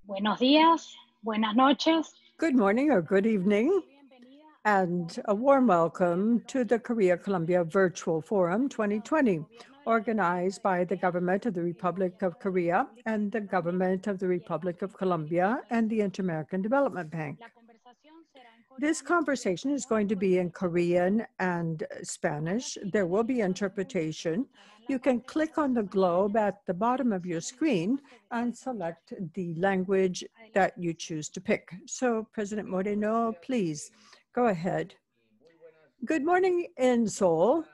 Buenos días, buenas noches. Good morning or good evening, and a warm welcome to the Korea-Colombia Virtual Forum 2020, organized by the Government of the Republic of Korea and the Government of the Republic of Colombia and the Inter-American Development Bank. This conversation is going to be in Korean and Spanish. There will be interpretation. You can click on the globe at the bottom of your screen and select the language that you choose to pick. So, President Moreno, please go ahead. Good morning in Seoul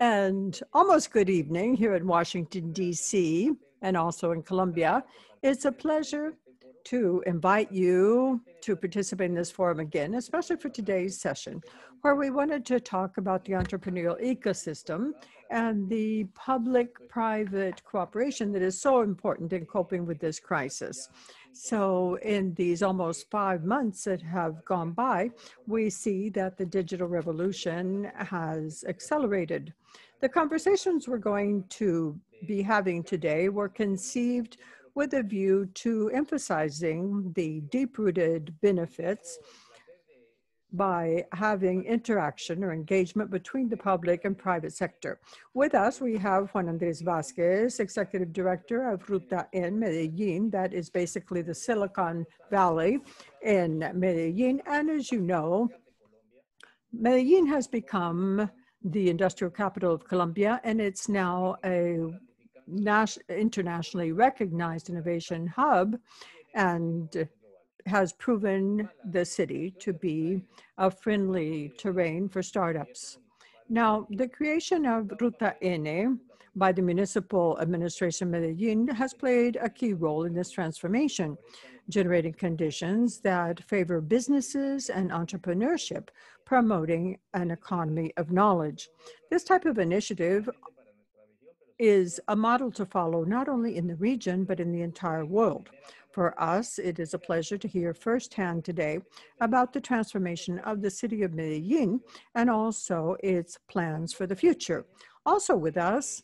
and almost good evening here in Washington, D.C. and also in Colombia. It's a pleasure to invite you to participate in this forum again, especially for today's session, where we wanted to talk about the entrepreneurial ecosystem and the public-private cooperation that is so important in coping with this crisis. So in these almost 5 months that have gone by, we see that the digital revolution has accelerated. The conversations we're going to be having today were conceived with a view to emphasizing the deep-rooted benefits by having interaction or engagement between the public and private sector. With us, we have Juan Vasquez, Executive Director of Ruta in Medellin, that is basically the Silicon Valley in Medellin. And as you know, Medellin has become the industrial capital of Colombia, and it's now a internationally recognized innovation hub and has proven the city to be a friendly terrain for startups. Now, the creation of Ruta N by the Municipal Administration Medellin has played a key role in this transformation, generating conditions that favor businesses and entrepreneurship, promoting an economy of knowledge. This type of initiative is a model to follow not only in the region, but in the entire world. For us, it is a pleasure to hear firsthand today about the transformation of the city of Medellin and also its plans for the future. Also with us,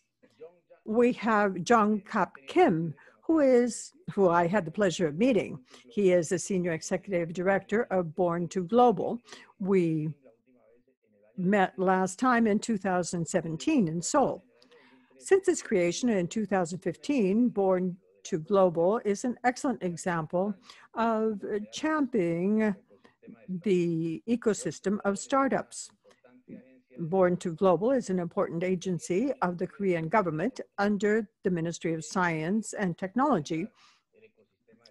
we have Jung Kim, who I had the pleasure of meeting. He is the Senior Executive Director of Born to Global. We met last time in 2017 in Seoul. Since its creation in 2015, Born to Global is an excellent example of championing the ecosystem of startups. Born to Global is an important agency of the Korean government under the Ministry of Science and Technology,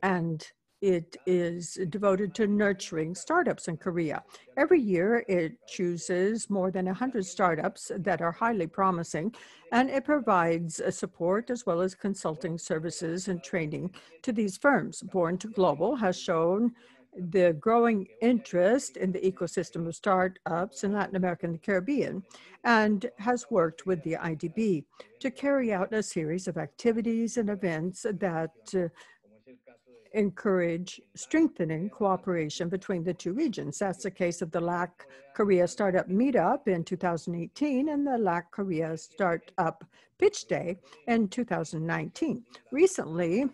and it is devoted to nurturing startups in Korea. Every year, it chooses more than 100 startups that are highly promising, and it provides support as well as consulting services and training to these firms. Born to Global has shown the growing interest in the ecosystem of startups in Latin America and the Caribbean, and has worked with the IDB to carry out a series of activities and events that encourage strengthening cooperation between the two regions. That's the case of the LAC Korea Startup Meetup in 2018 and the LAC Korea Startup Pitch Day in 2019. Recently,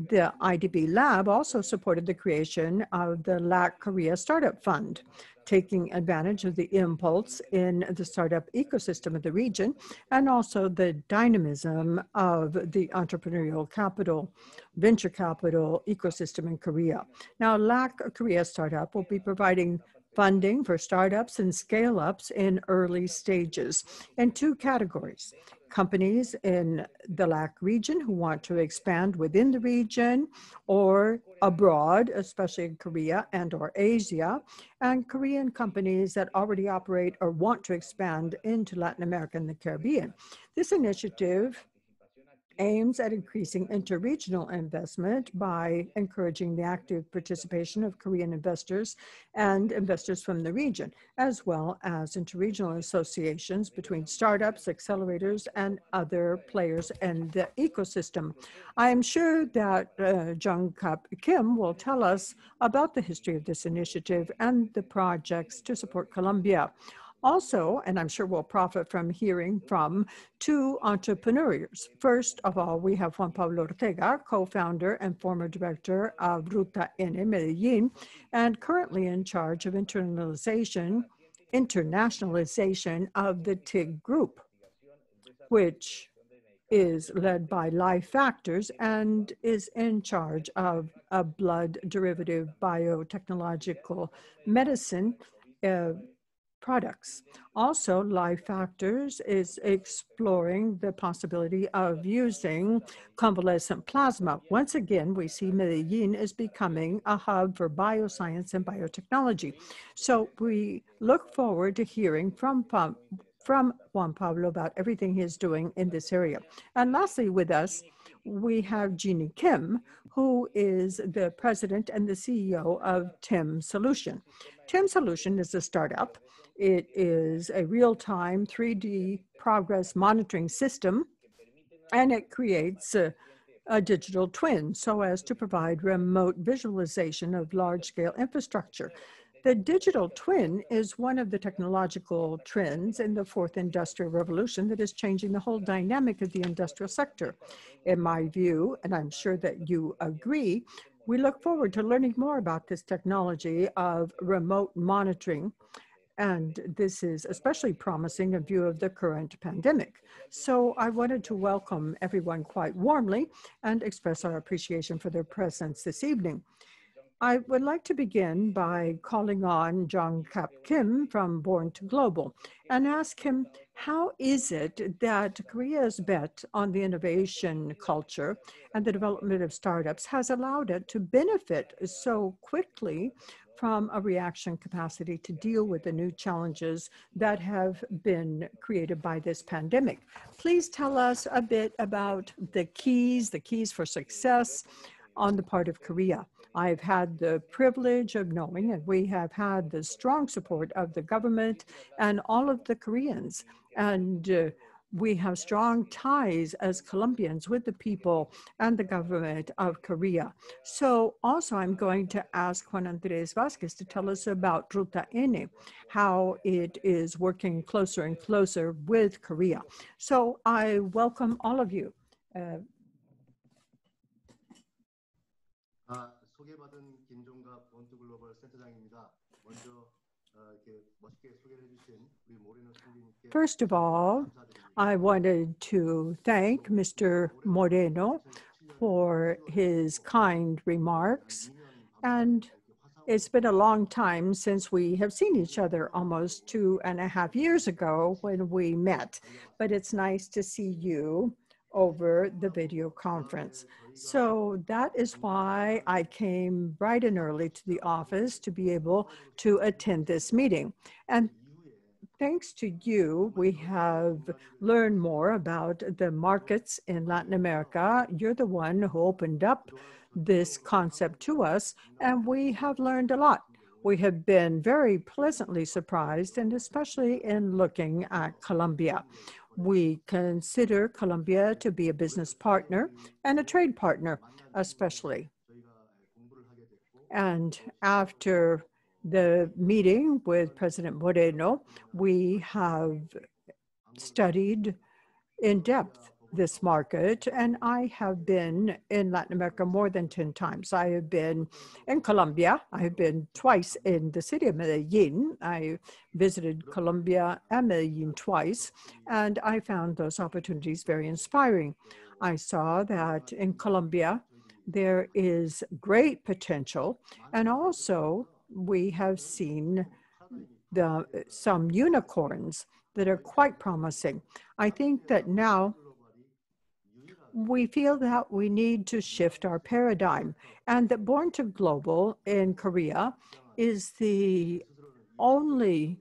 the IDB Lab also supported the creation of the LAC Korea Startup Fund, taking advantage of the impulse in the startup ecosystem of the region and also the dynamism of the entrepreneurial capital, venture capital ecosystem in Korea. Now, LAC Korea Startup will be providing funding for startups and scale-ups in early stages in two categories: companies in the LAC region who want to expand within the region or abroad, especially in Korea and or Asia, and Korean companies that already operate or want to expand into Latin America and the Caribbean. This initiative aims at increasing interregional investment by encouraging the active participation of Korean investors and investors from the region, as well as interregional associations between startups, accelerators, and other players in the ecosystem. I am sure that Jung Kim will tell us about the history of this initiative and the projects to support Colombia. Also, and I'm sure we'll profit from hearing from two entrepreneurs. First of all, we have Juan Pablo Ortega, co-founder and former director of Ruta N Medellin, and currently in charge of internationalization of the TIG group, which is led by Life Factors and is in charge of a blood derivative biotechnological medicine products. Also, Life Factors is exploring the possibility of using convalescent plasma. Once again, we see Medellin is becoming a hub for bioscience and biotechnology. So we look forward to hearing from Juan Pablo about everything he's doing in this area. And lastly, with us, we have Jeannie Kim, who is the president and the CEO of TIM Solution. TIM Solution is a startup. It is a real-time 3D progress monitoring system, and it creates a digital twin so as to provide remote visualization of large-scale infrastructure. The digital twin is one of the technological trends in the fourth industrial revolution that is changing the whole dynamic of the industrial sector. In my view, and I'm sure that you agree, we look forward to learning more about this technology of remote monitoring. And this is especially promising in view of the current pandemic. So I wanted to welcome everyone quite warmly and express our appreciation for their presence this evening. I would like to begin by calling on Jong Kap Kim from Born to Global and ask him, how is it that Korea's bet on the innovation culture and the development of startups has allowed it to benefit so quickly from a reaction capacity to deal with the new challenges that have been created by this pandemic? Please tell us a bit about the keys for success on the part of Korea. I've had the privilege of knowing, and we have had the strong support of the government and all of the Koreans. And we have strong ties as Colombians with the people and the government of Korea. So also I'm going to ask Juan Andres Vasquez to tell us about Ruta N, how it is working closer and closer with Korea. So I welcome all of you. 소개받은 김종갑 원투글로벌 센터장입니다. 먼저 이렇게 멋있게 소개를 해주신 우리 모레노 총리님께 First of all, I wanted to thank Mr. Moreno for his kind remarks. And it's been a long time since we have seen each other, almost 2.5 years ago when we met. But it's nice to see you over the video conference. So that is why I came bright and early to the office to be able to attend this meeting. And thanks to you, we have learned more about the markets in Latin America. You're the one who opened up this concept to us, and we have learned a lot. We have been very pleasantly surprised, and especially in looking at Colombia. We consider Colombia to be a business partner and a trade partner, especially. And after the meeting with President Moreno, we have studied in depth this market, and I have been in Latin America more than 10 times. I have been in Colombia. I have been twice in the city of Medellin. I visited Colombia and Medellin twice, and I found those opportunities very inspiring. I saw that in Colombia, there is great potential, and also we have seen some unicorns that are quite promising. I think that now we feel that we need to shift our paradigm, and that Born to Global in Korea is the only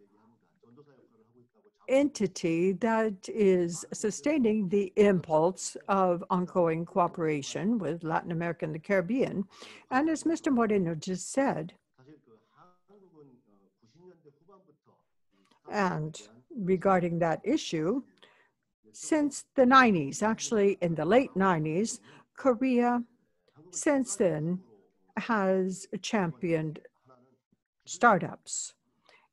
entity that is sustaining the impulse of ongoing cooperation with Latin America and the Caribbean. And as Mr. Moreno just said, and regarding that issue, since the 90s, actually in the late 90s, Korea since then has championed startups.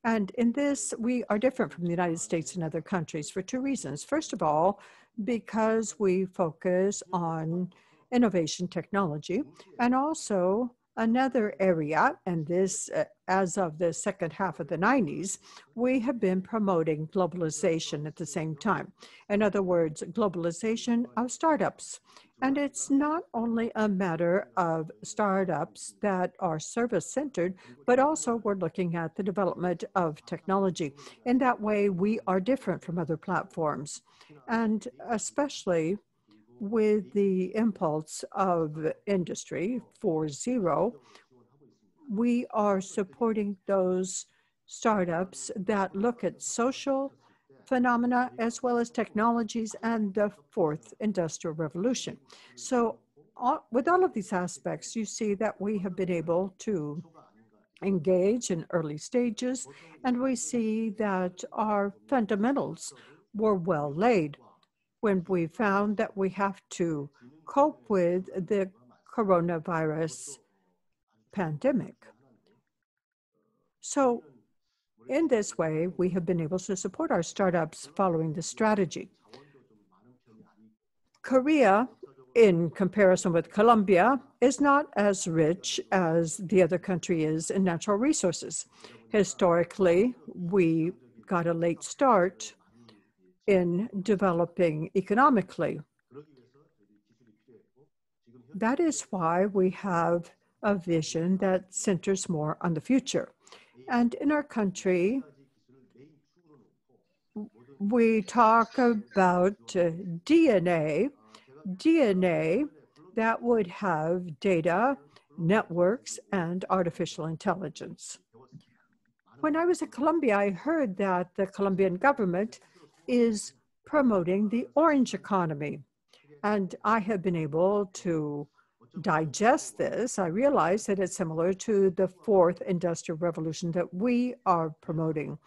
And in this, we are different from the United States and other countries for two reasons. First of all, because we focus on innovation technology, and also another area, and this as of the second half of the 90s, we have been promoting globalization at the same time. In other words, globalization of startups. And it's not only a matter of startups that are service-centered, but also we're looking at the development of technology. In that way, we are different from other platforms. And especially with the impulse of Industry 4.0, we are supporting those startups that look at social phenomena as well as technologies and the fourth industrial revolution. So with all of these aspects, you see that we have been able to engage in early stages, and we see that our fundamentals were well laid when we found that we have to cope with the coronavirus pandemic. So in this way, we have been able to support our startups following the strategy. Korea, in comparison with Colombia, is not as rich as the other country is in natural resources. Historically, we got a late start in developing economically. That is why we have a vision that centers more on the future. And in our country, we talk about DNA that would have data, networks, and artificial intelligence. When I was in Colombia, I heard that the Colombian government is promoting the orange economy. And I have been able to digest this. I realize that it's similar to the fourth industrial revolution that we are promoting,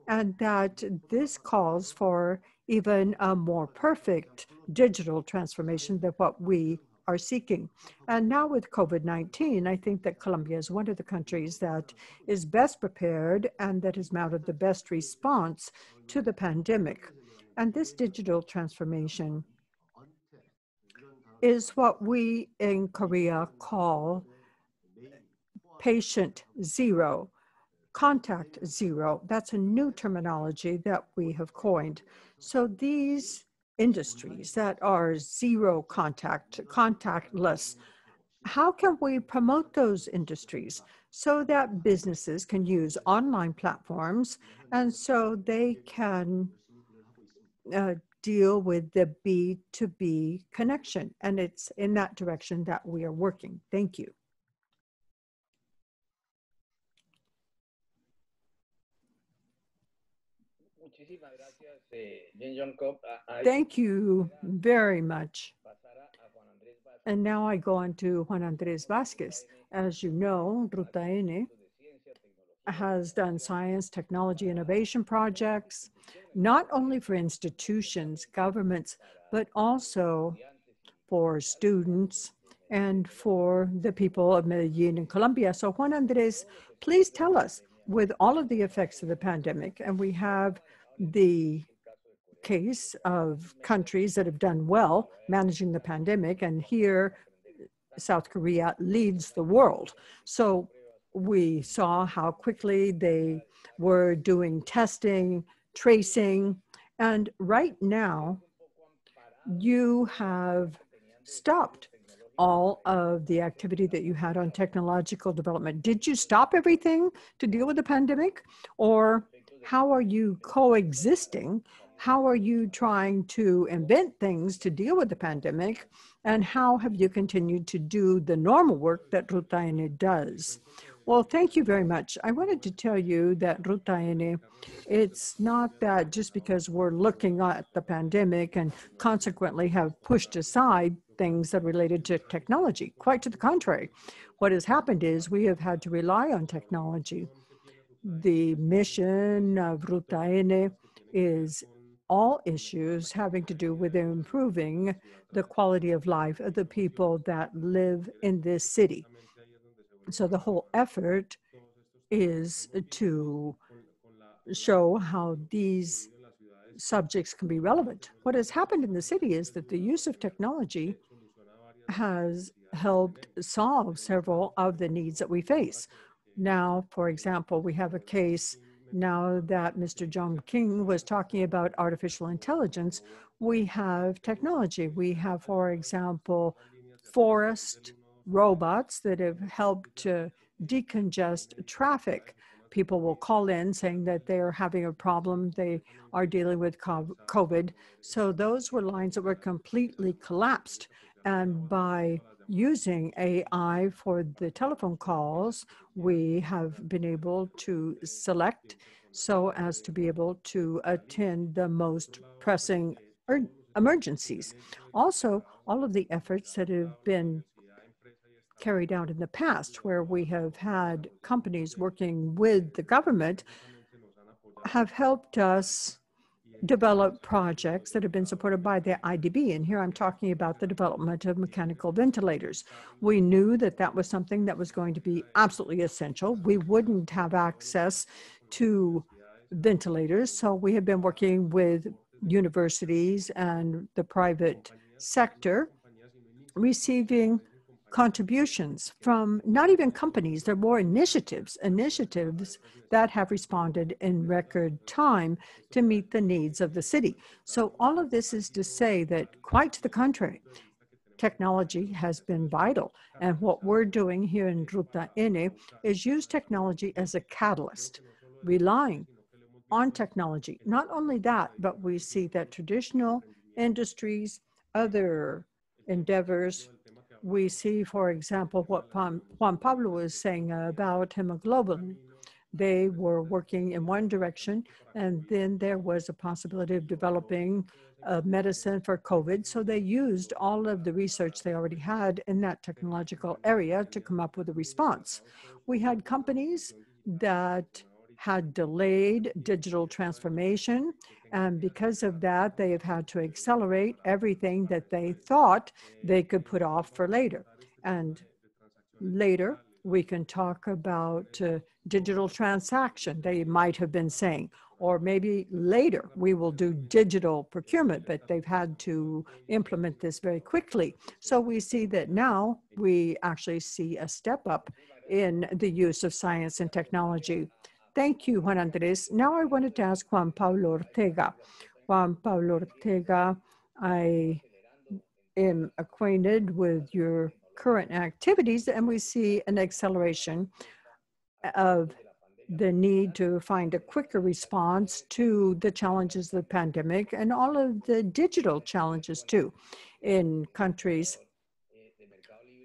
and that this calls for even a more perfect digital transformation than what we are seeking. And now with COVID-19, I think that Colombia is one of the countries that is best prepared and that has mounted the best response to the pandemic. And this digital transformation is what we in Korea call patient zero, contact zero. That's a new terminology that we have coined. So these industries that are zero contact, contactless, how can we promote those industries so that businesses can use online platforms and so they can deal with the B2B connection? And it's in that direction that we are working. Thank you. Thank you very much. And now I go on to Juan Andres Vasquez. As you know, Ruta N has done science, technology, innovation projects, not only for institutions, governments, but also for students and for the people of Medellin in Colombia. So Juan Andres, please tell us, with all of the effects of the pandemic, and we have the case of countries that have done well managing the pandemic, and here South Korea leads the world. So we saw how quickly they were doing testing, tracing, and right now you have stopped all of the activity that you had on technological development. Did you stop everything to deal with the pandemic? Or how are you coexisting? How are you trying to invent things to deal with the pandemic? And how have you continued to do the normal work that Ruta N does? Well, thank you very much. I wanted to tell you that Ruta N, it's not that just because we're looking at the pandemic and consequently have pushed aside things that related to technology. Quite to the contrary. What has happened is we have had to rely on technology. The mission of Ruta N is all issues having to do with improving the quality of life of the people that live in this city. So the whole effort is to show how these subjects can be relevant. What has happened in the city is that the use of technology has helped solve several of the needs that we face. Now, for example, we have a case now that Mr. John King was talking about artificial intelligence. We have technology. We have, for example, forest robots that have helped to decongest traffic. People will call in saying that they are having a problem. They are dealing with COVID. So those were lines that were completely collapsed. And by using AI for the telephone calls, we have been able to select so as to be able to attend the most pressing emergencies. Also, all of the efforts that have been carried out in the past, where we have had companies working with the government, have helped us develop projects that have been supported by the IDB. And here I'm talking about the development of mechanical ventilators. We knew that that was something that was going to be absolutely essential. We wouldn't have access to ventilators. So we have been working with universities and the private sector, receiving contributions from not even companies, they're more initiatives that have responded in record time to meet the needs of the city. So all of this is to say that, quite to the contrary, technology has been vital. And what we're doing here in Ruta N is use technology as a catalyst, relying on technology. Not only that, but we see that traditional industries, other endeavors, we see, for example, what Juan Pablo was saying about hemoglobin. They were working in one direction, and then there was a possibility of developing a medicine for COVID. So they used all of the research they already had in that technological area to come up with a response. We had companies that had delayed digital transformation, and because of that, they have had to accelerate everything that they thought they could put off for later. And later, we can talk about digital transaction, they might have been saying, or maybe later we will do digital procurement, but they've had to implement this very quickly. So we see that now we actually see a step up in the use of science and technology. Thank you, Juan Andres. Now I wanted to ask Juan Pablo Ortega. Juan Pablo Ortega, I am acquainted with your current activities, and we see an acceleration of the need to find a quicker response to the challenges of the pandemic and all of the digital challenges too in countries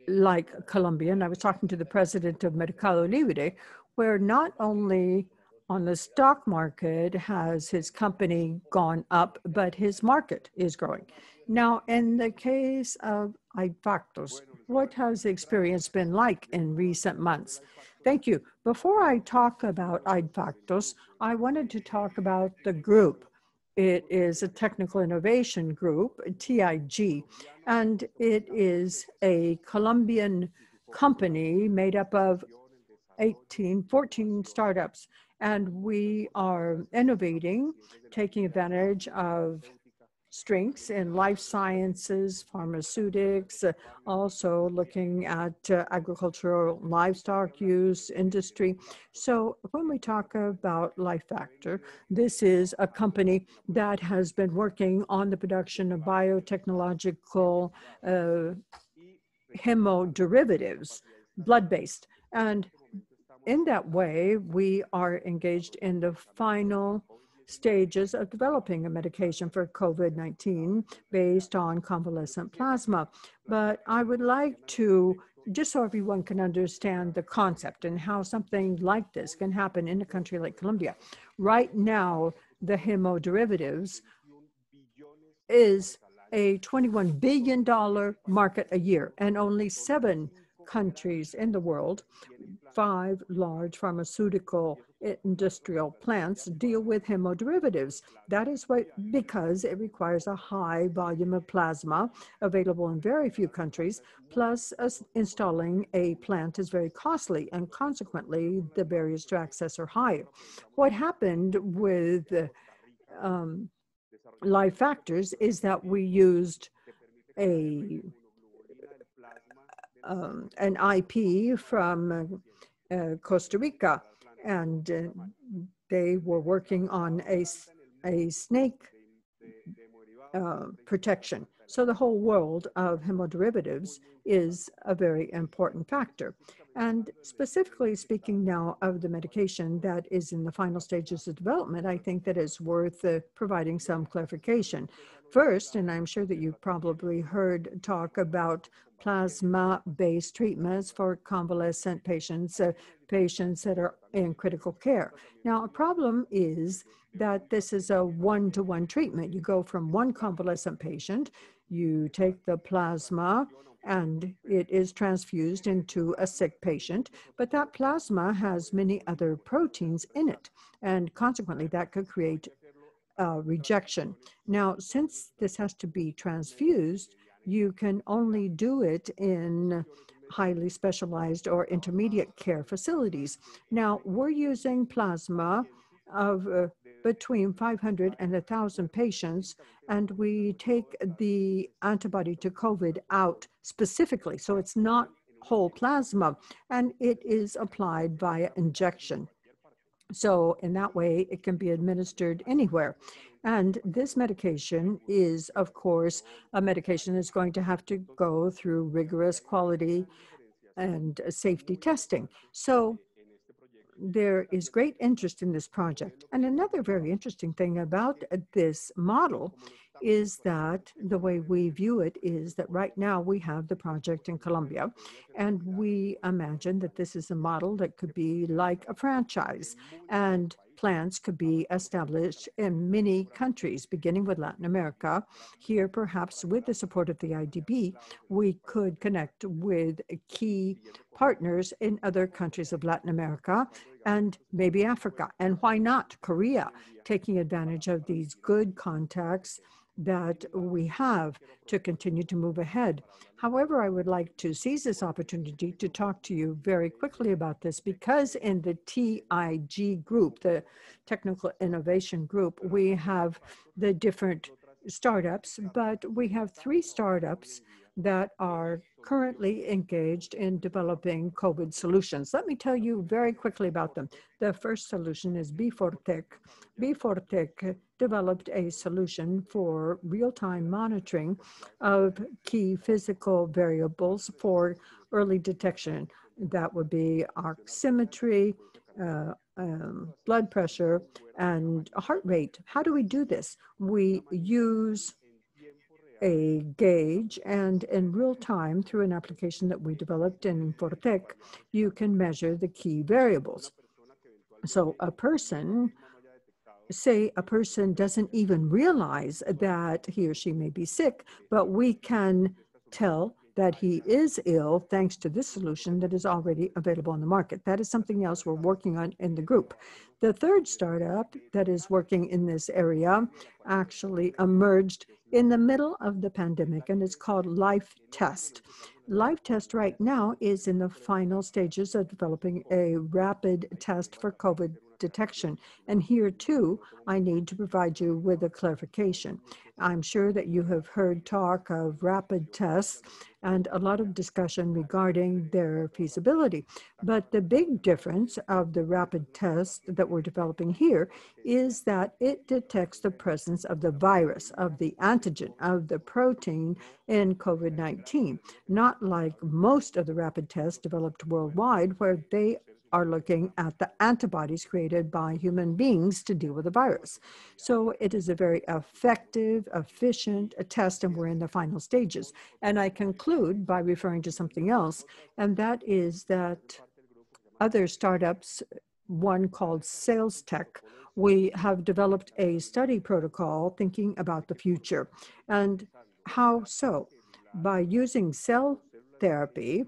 like Colombia. And I was talking to the president of Mercado Libre, where not only on the stock market has his company gone up, but his market is growing. Now, in the case of Aidfactos, what has the experience been like in recent months? Thank you. Before I talk about Aidfactos, I wanted to talk about the group. It is a technical innovation group, TIG, and it is a Colombian company made up of 14 startups. And we are innovating, taking advantage of strengths in life sciences, pharmaceutics, also looking at agricultural livestock use industry. So when we talk about Life Factor, this is a company that has been working on the production of biotechnological hemoderivatives, blood-based. And in that way, we are engaged in the final stages of developing a medication for COVID-19 based on convalescent plasma. But I would like to, just so everyone can understand the concept and how something like this can happen in a country like Colombia. Right now, the hemoderivatives is a $21 billion market a year, and only 7 countries in the world 5 large pharmaceutical industrial plants deal with hemoderivatives. That is because it requires a high volume of plasma available in very few countries, plus installing a plant is very costly, and consequently the barriers to access are higher. What happened with Life Factors is that we used an IP from Costa Rica, and they were working on a snake protection. So the whole world of hemoderivatives is a very important factor. And specifically speaking now of the medication that is in the final stages of development, I think that it's worth providing some clarification. First, and I'm sure that you've probably heard talk about plasma-based treatments for convalescent patients, patients that are in critical care. Now, a problem is that this is a one-to-one treatment. You go from one convalescent patient, you take the plasma, and it is transfused into a sick patient, but that plasma has many other proteins in it, and consequently that could create rejection. Now, since this has to be transfused, you can only do it in highly specialized or intermediate care facilities. Now, we're using plasma of between 500 and 1,000 patients, and we take the antibody to COVID out specifically. So it's not whole plasma, and it is applied via injection. So in that way, it can be administered anywhere. And this medication is, of course, a medication that's going to have to go through rigorous quality and safety testing. So there is great interest in this project. And another very interesting thing about this model is that the way we view it is that right now we have the project in Colombia, and we imagine that this is a model that could be like a franchise, and plants could be established in many countries, beginning with Latin America. Here, perhaps with the support of the IDB, we could connect with key partners in other countries of Latin America and maybe Africa. And why not Korea, taking advantage of these good contacts that we have to continue to move ahead. However, I would like to seize this opportunity to talk to you very quickly about this, because in the TIG group, the Technical Innovation Group, we have the different startups, but we have 3 startups that are currently engaged in developing COVID solutions. Let me tell you very quickly about them. The first solution is B4Tech. B4Tech developed a solution for real-time monitoring of key physical variables for early detection. That would be oximetry, blood pressure, and heart rate. How do we do this? We use a gauge, and in real time, through an application that we developed in Fortec, you can measure the key variables. So a person, say a person doesn't even realize that he or she may be sick, but we can tell that he is ill thanks to this solution that is already available on the market. That is something else we're working on in the group. The third startup that is working in this area actually emerged in the middle of the pandemic, and it's called Life Test. Life Test right now is in the final stages of developing a rapid test for COVID detection. And here too, I need to provide you with a clarification. I'm sure that you have heard talk of rapid tests and a lot of discussion regarding their feasibility. But the big difference of the rapid test that we're developing here is that it detects the presence of the virus, of the antigen, of the protein in COVID-19, not like most of the rapid tests developed worldwide, where they are looking at the antibodies created by human beings to deal with the virus. So it is a very effective, efficient test, and we're in the final stages. And I conclude by referring to something else, and that is that other startups, one called Sales Tech, we have developed a study protocol thinking about the future. And how so? By using cell therapy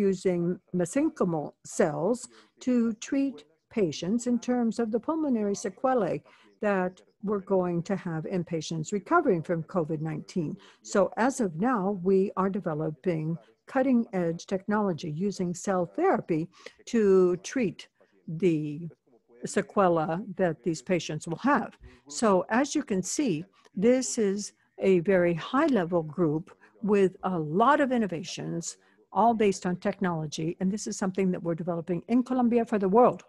using mesenchymal cells to treat patients in terms of the pulmonary sequelae that we're going to have in patients recovering from COVID-19. So as of now, we are developing cutting-edge technology using cell therapy to treat the sequela that these patients will have. So as you can see, this is a very high-level group with a lot of innovations, all based on technology. And this is something that we're developing in Colombia for the world.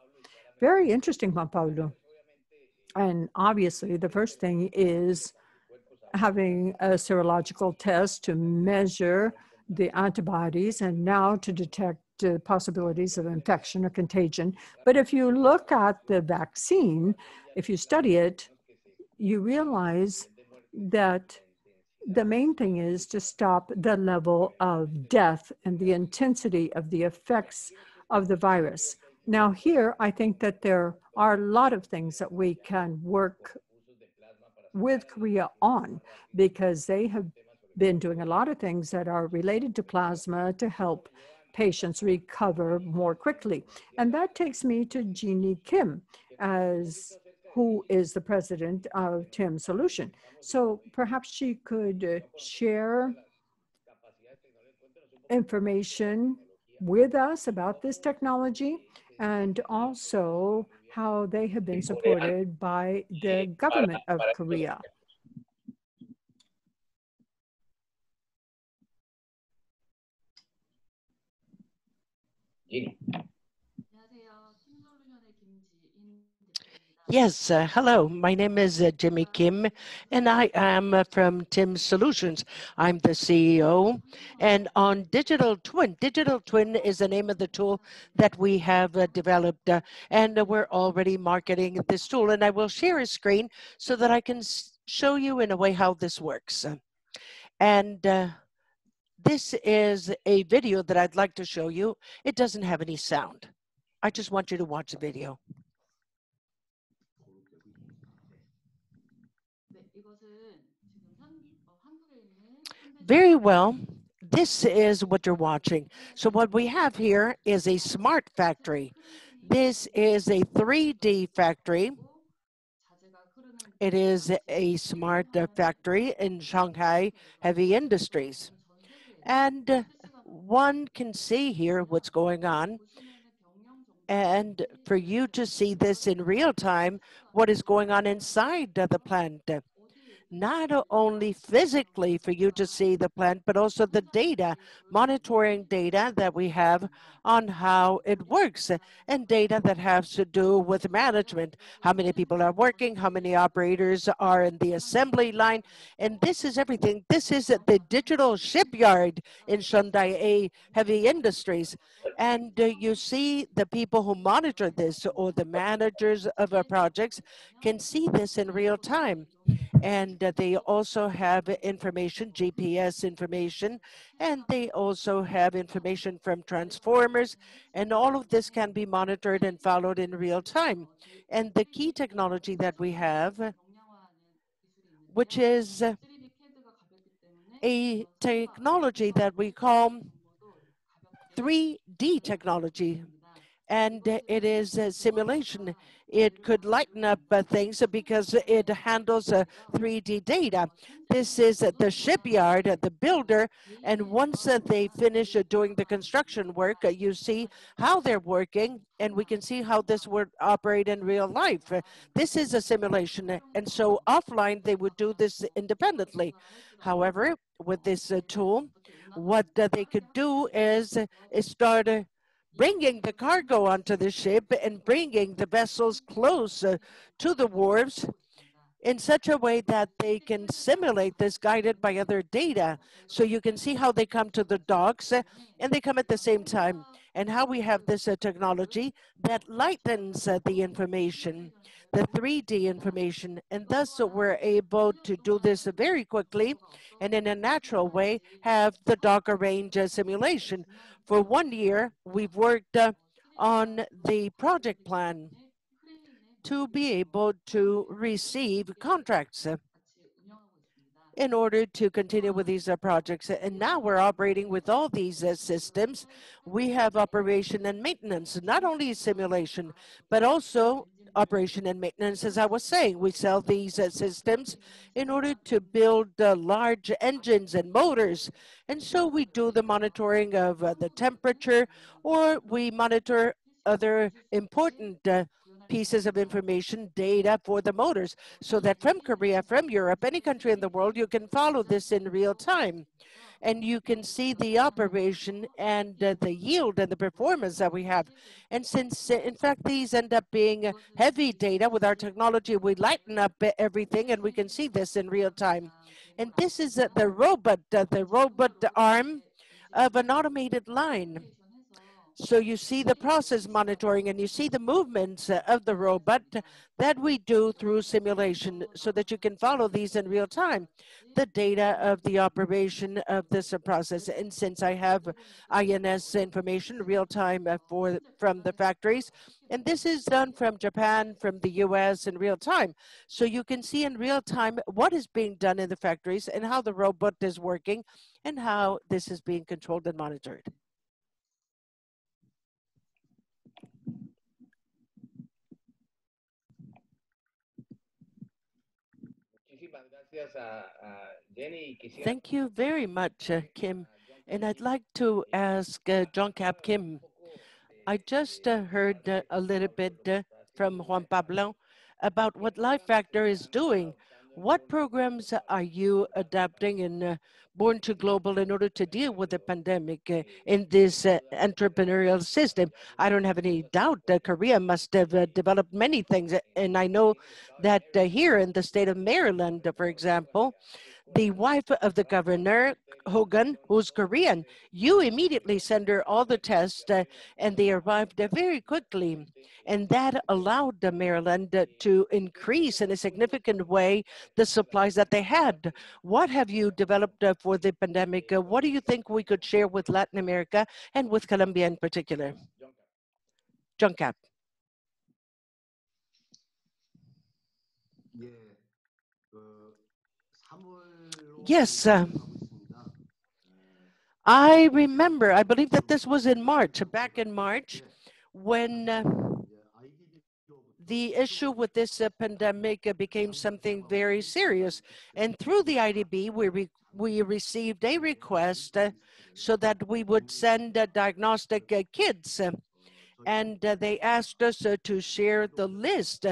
Very interesting, Juan Pablo. And obviously, the first thing is having a serological test to measure the antibodies and now to detect possibilities of infection or contagion. But if you look at the vaccine, if you study it, you realize that the main thing is to stop the level of death and the intensity of the effects of the virus. Now here, I think that there are a lot of things that we can work with Korea on, because they have been doing a lot of things that are related to plasma to help patients recover more quickly. And that takes me to Jeannie Kim, who is the president of TIM Solution. So perhaps she could share information with us about this technology and also how they have been supported by the government of Korea. Yes, hello. My name is Jimmy Kim, and I am from TIM Solutions. I'm the CEO. And on Digital Twin is the name of the tool that we have developed, and we're already marketing this tool. And I will share a screen so that I can show you in a way how this works. And this is a video that I'd like to show you. It doesn't have any sound. I just want you to watch the video. Very well. This is what you're watching. So what we have here is a smart factory. This is a 3D factory. It is a smart factory in Shanghai Heavy Industries. And one can see here what's going on. And for you to see this in real time, what is going on inside the plant. Not only physically for you to see the plant, but also the data, monitoring data that we have on how it works, and data that has to do with management, how many people are working, how many operators are in the assembly line, and this is everything. This is the digital shipyard in Shanghai Heavy Industries. And you see the people who monitor this, or the managers of our projects, can see this in real time. And they also have information, GPS information, and they also have information from transformers, and all of this can be monitored and followed in real time. And the key technology that we have, which is a technology that we call 3D technology, and it is a simulation. It could lighten up things because it handles 3D data. This is the shipyard, the builder, and once they finish doing the construction work, you see how they're working, and we can see how this would operate in real life. This is a simulation, and so offline they would do this independently. However, with this tool, what they could do is start bringing the cargo onto the ship and bringing the vessels close to the wharves in such a way that they can simulate this guided by other data. So you can see how they come to the docks and they come at the same time, and how we have this technology that lightens the information, the 3D information, and thus we're able to do this very quickly and in a natural way, have the dock arrange simulation. For 1 year, we've worked on the project plan to be able to receive contracts. in order to continue with these projects. And now we're operating with all these systems. We have operation and maintenance, not only simulation, but also operation and maintenance. As I was saying, we sell these systems in order to build large engines and motors. And so we do the monitoring of the temperature, or we monitor other important pieces of information, data for the motors, so that from Korea, from Europe, any country in the world, you can follow this in real time. And you can see the operation and the yield and the performance that we have. And since, in fact, these end up being heavy data, with our technology, we lighten up everything, and we can see this in real time. And this is the robot arm of an automated line. So you see the process monitoring, and you see the movements of the robot that we do through simulation, so that you can follow these in real time, the data of the operation of this process. And since I have INS information real time from the factories, and this is done from Japan, from the US in real time. So you can see in real time what is being done in the factories and how the robot is working and how this is being controlled and monitored. Thank you very much, Kim. And I'd like to ask John Cap Kim. I just heard a little bit from Juan Pablo about what Life Factor is doing. What programs are you adapting in Born to Global in order to deal with the pandemic in this entrepreneurial system? I don't have any doubt that Korea must have developed many things. And I know that here in the state of Maryland, for example, the wife of the governor, Hogan, who's Korean, you immediately send her all the tests and they arrived very quickly. And that allowed Maryland to increase in a significant way the supplies that they had. What have you developed for the pandemic? What do you think we could share with Latin America and with Colombia in particular? John Cap. Yes. I remember, I believe that this was in March, back in March, when the issue with this pandemic became something very serious. And through the IDB, we received a request so that we would send diagnostic kits. And they asked us to share the list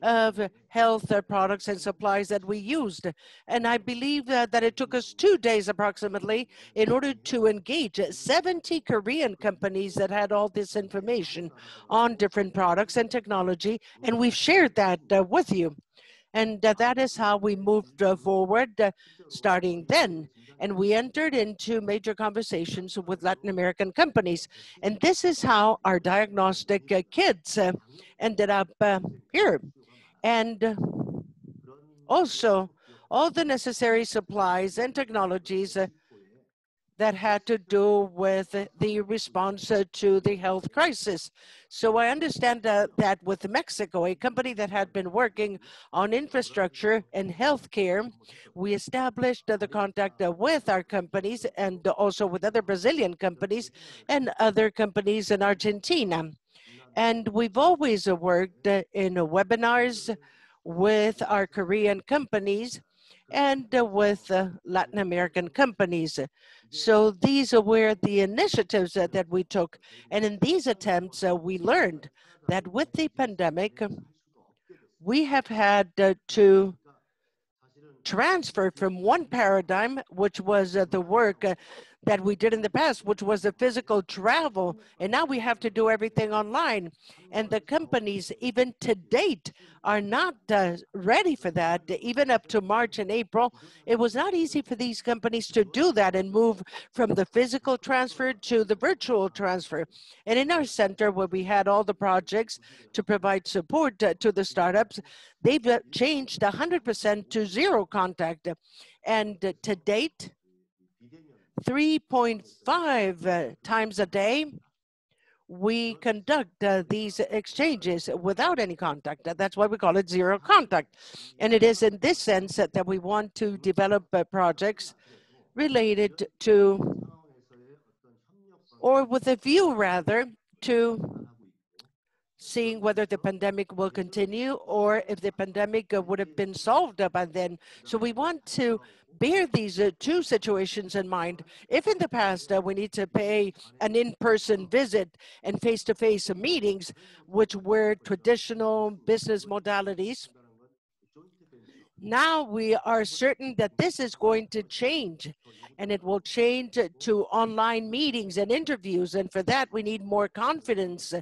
of health products and supplies that we used. And I believe that it took us 2 days approximately in order to engage 70 Korean companies that had all this information on different products and technology. And we've shared that with you. And that is how we moved forward starting then. And we entered into major conversations with Latin American companies. And this is how our diagnostic kits ended up here. And also all the necessary supplies and technologies that had to do with the response to the health crisis. So I understand that with Mexico, a company that had been working on infrastructure and healthcare, we established the contact with our companies and also with other Brazilian companies and other companies in Argentina. And we've always worked in webinars with our Korean companies and with Latin American companies. So these were the initiatives that we took. And in these attempts, we learned that with the pandemic, we have had to transfer from one paradigm, which was the work that we did in the past, which was the physical travel. And now we have to do everything online. And the companies, even to date, are not ready for that. Even up to March and April, it was not easy for these companies to do that and move from the physical transfer to the virtual transfer. And in our center, where we had all the projects to provide support to the startups, they've changed 100% to zero contact. And to date, 3.5 times a day, we conduct these exchanges without any contact. That's why we call it zero contact. And it is in this sense that we want to develop projects related to, or with a view rather, to seeing whether the pandemic will continue or if the pandemic would have been solved by then. So we want to bear these two situations in mind. If in the past we need to pay an in-person visit and face-to-face meetings, which were traditional business modalities, now we are certain that this is going to change, and it will change to online meetings and interviews. And for that, we need more confidence,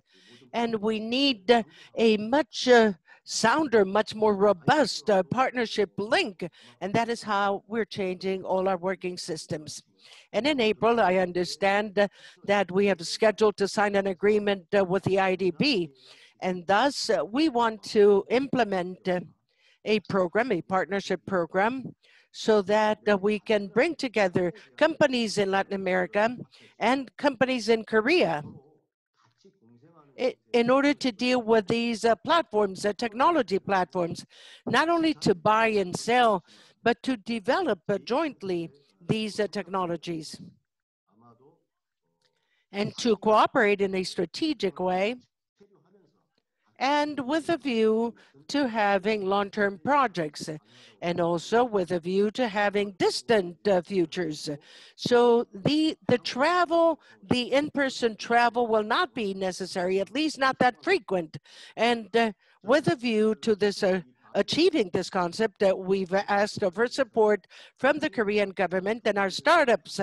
and we need a much sounder, much more robust partnership link. And that is how we're changing all our working systems. And in April, I understand that we have scheduled to sign an agreement with the IDB. And thus, we want to implement a program, a partnership program, so that we can bring together companies in Latin America and companies in Korea in order to deal with these platforms, technology platforms, not only to buy and sell, but to develop jointly these technologies and to cooperate in a strategic way and with a view to having long-term projects, and also with a view to having distant futures. So the travel, the in-person travel will not be necessary, at least not that frequent. And with a view to this achieving this concept, that we've asked for support from the Korean government, and our startups,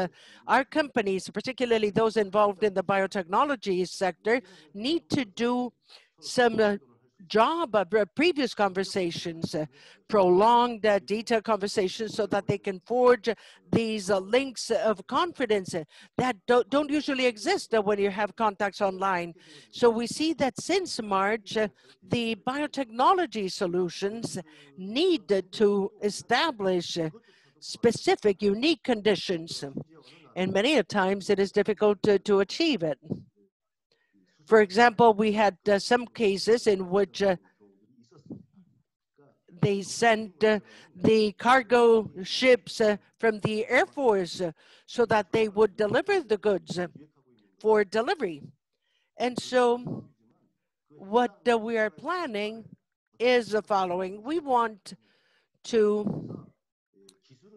our companies, particularly those involved in the biotechnology sector, need to do some job of previous conversations, prolonged detailed conversations, so that they can forge these links of confidence that don't usually exist when you have contacts online. So we see that since March, the biotechnology solutions need to establish specific, unique conditions. And many a times it is difficult to achieve it. For example, we had some cases in which they sent the cargo ships from the Air Force so that they would deliver the goods for delivery. And so what we are planning is the following. We want to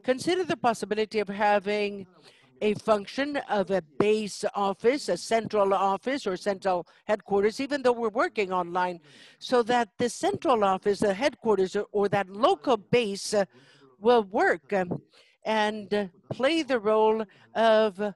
consider the possibility of having a function of a base office, a central office or central headquarters, even though we're working online, so that the central office, the headquarters, or that local base will work and play the role of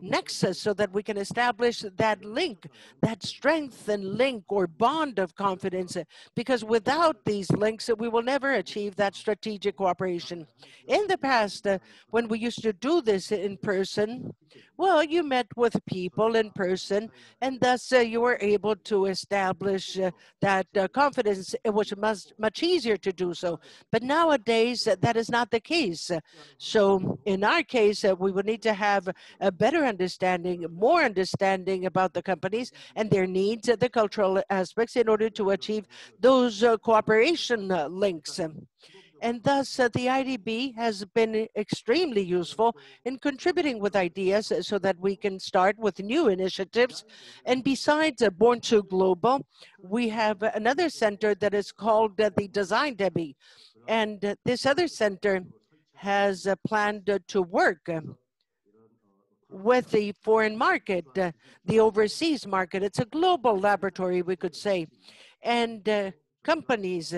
nexus, so that we can establish that link, that strength and link or bond of confidence, because without these links, we will never achieve that strategic cooperation. In the past, when we used to do this in person, well, you met with people in person, and thus you were able to establish that confidence. It was much easier to do so. But nowadays, that is not the case. So in our case, we would need to have a better understanding, more understanding about the companies and their needs, the cultural aspects, in order to achieve those cooperation links. And thus, the IDB has been extremely useful in contributing with ideas so that we can start with new initiatives. And besides Born to Global, we have another center that is called the Design Debbie. And this other center has planned to work with the foreign market, the overseas market. It's a global laboratory, we could say. And companies,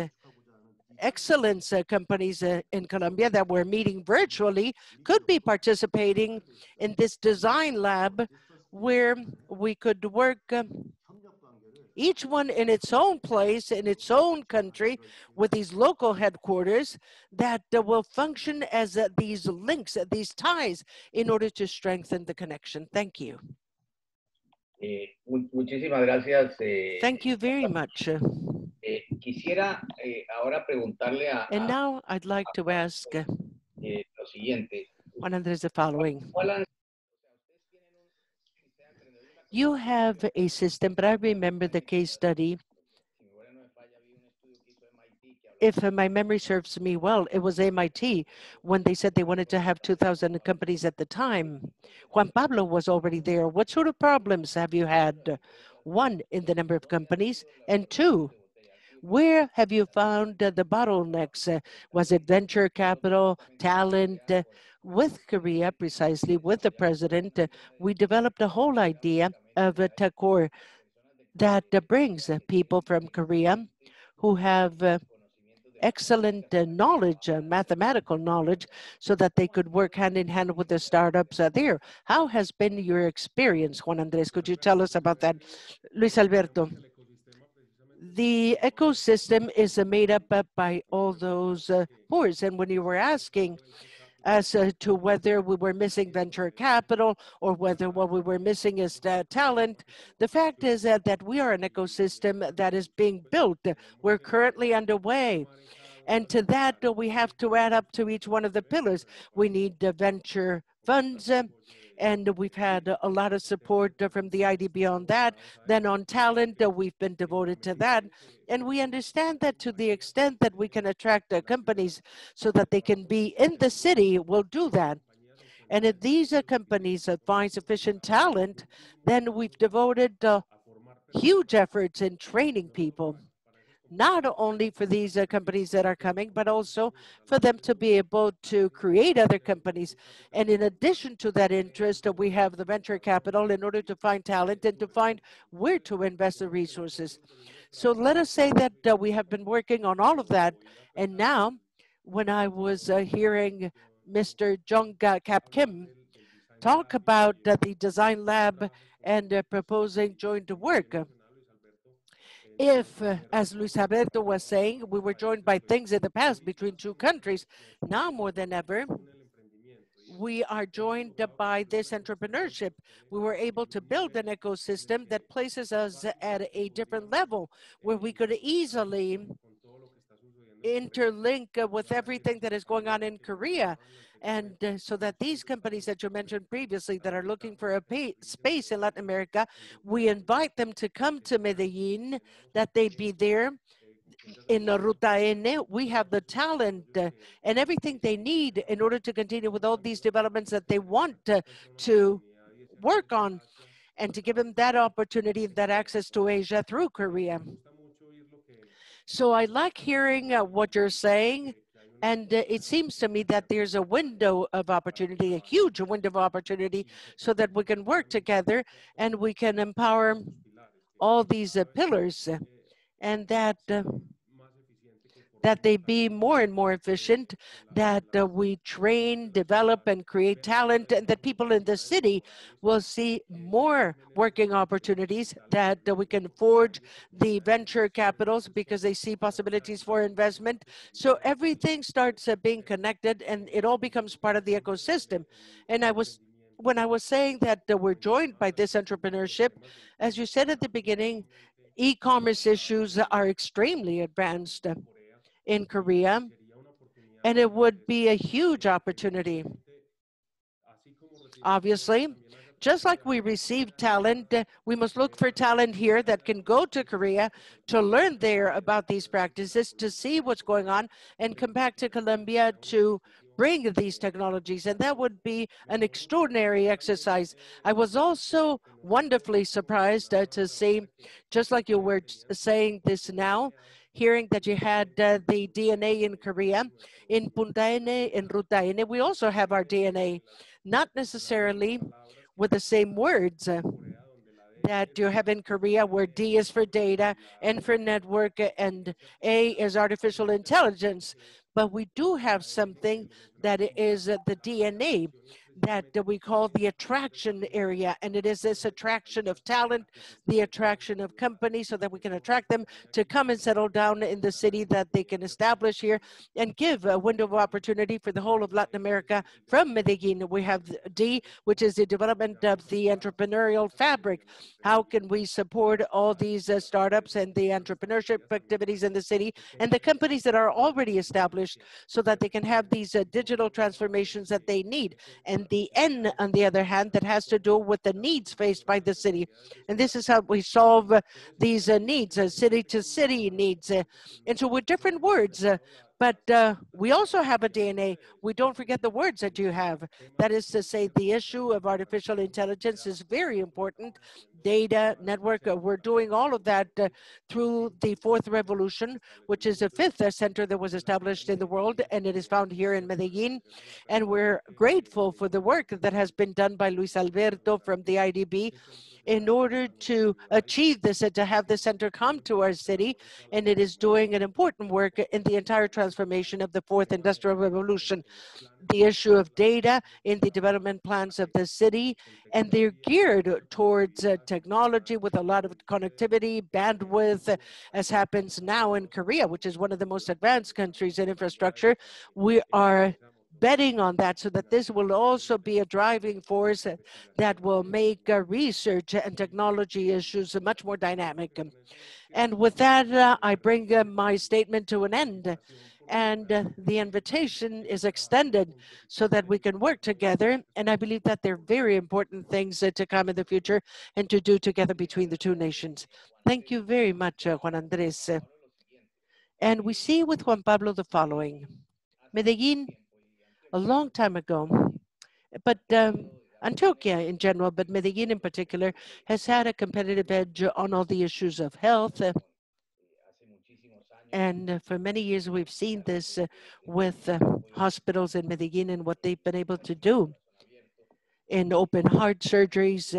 excellence companies in Colombia that were meeting virtually could be participating in this design lab, where we could work each one in its own place, in its own country, with these local headquarters that will function as these links, these ties, in order to strengthen the connection. Thank you. Muchísimas gracias. Thank you very much. Quisiera ahora preguntarle And now I'd like to ask lo siguiente. Juan Andres the following. You have a system, but I remember the case study. If my memory serves me well, it was MIT when they said they wanted to have 2,000 companies at the time. Juan Pablo was already there. What sort of problems have you had? One, in the number of companies, and two, where have you found the bottlenecks? Was it venture capital, talent? With Korea, precisely with the president, we developed a whole idea of a TACOR that brings people from Korea who have excellent knowledge, mathematical knowledge, so that they could work hand in hand with the startups there. How has been your experience, Juan Andres? Could you tell us about that? Luis Alberto. The ecosystem is made up by all those pores. And when you were asking as to whether we were missing venture capital or whether what we were missing is talent, the fact is that we are an ecosystem that is being built. We're currently underway. And to that, we have to add up to each one of the pillars. We need venture funds, and we've had a lot of support from the IDB on that. Then on talent, we've been devoted to that. And we understand that to the extent that we can attract companies so that they can be in the city, we'll do that. And if these companies find sufficient talent, then we've devoted huge efforts in training people, not only for these companies that are coming, but also for them to be able to create other companies. And in addition to that interest, we have the venture capital in order to find talent and to find where to invest the resources. So let us say that we have been working on all of that. And now, when I was hearing Mr. Jung Kap Kim talk about the design lab and proposing joint work, if, as Luis Alberto was saying, we were joined by things in the past between two countries, now more than ever, we are joined by this entrepreneurship. We were able to build an ecosystem that places us at a different level where we could easily interlink with everything that is going on in Korea. And so that these companies that you mentioned previously that are looking for a space in Latin America, we invite them to come to Medellin, that they be there. In Ruta N, we have the talent and everything they need in order to continue with all these developments that they want to work on, and to give them that opportunity, that access to Asia through Korea. So I like hearing what you're saying. And it seems to me that there's a window of opportunity, a huge window of opportunity, so that we can work together and we can empower all these pillars, and that they be more and more efficient, that we train, develop, and create talent, and that people in the city will see more working opportunities, that we can forge the venture capitals because they see possibilities for investment. So everything starts being connected, and it all becomes part of the ecosystem. And when I was saying that we're joined by this entrepreneurship, as you said at the beginning, e-commerce issues are extremely advanced in Korea, and it would be a huge opportunity. Obviously, just like we receive talent, we must look for talent here that can go to Korea to learn there about these practices, to see what's going on, and come back to Colombia to bring these technologies. And that would be an extraordinary exercise. I was also wonderfully surprised to see, just like you were saying this now, hearing that you had the DNA in Korea. In Punta N, in Ruta N, we also have our DNA, not necessarily with the same words that you have in Korea, where D is for data, N for network, and A is artificial intelligence. But we do have something that is the DNA that we call the attraction area. And it is this attraction of talent, the attraction of companies, so that we can attract them to come and settle down in the city that they can establish here and give a window of opportunity for the whole of Latin America from Medellin. We have D, which is the development of the entrepreneurial fabric. How can we support all these startups and the entrepreneurship activities in the city and the companies that are already established so that they can have these digital transformations that they need? And and the N, on the other hand, that has to do with the needs faced by the city. And this is how we solve these needs, city to city needs. And so with different words, but we also have a DNA. We don't forget the words that you have. That is to say, the issue of artificial intelligence is very important. Data, network, we're doing all of that through the fourth revolution, which is the fifth center that was established in the world, and it is found here in Medellin. And we're grateful for the work that has been done by Luis Alberto from the IDB in order to achieve this and to have the center come to our city. And it is doing an important work in the entire transformation of the fourth industrial revolution. The issue of data in the development plans of the city, and they're geared towards technology with a lot of connectivity, bandwidth, as happens now in Korea, which is one of the most advanced countries in infrastructure. We are betting on that so that this will also be a driving force that will make research and technology issues much more dynamic. And with that, I bring my statement to an end. And the invitation is extended so that we can work together. And I believe that they're very important things to come in the future and to do together between the two nations. Thank you very much, Juan Andres. And we see with Juan Pablo the following. Medellin, a long time ago, but Antioquia in general, but Medellin in particular, has had a competitive edge on all the issues of health. And for many years, we've seen this with hospitals in Medellin and what they've been able to do in open heart surgeries.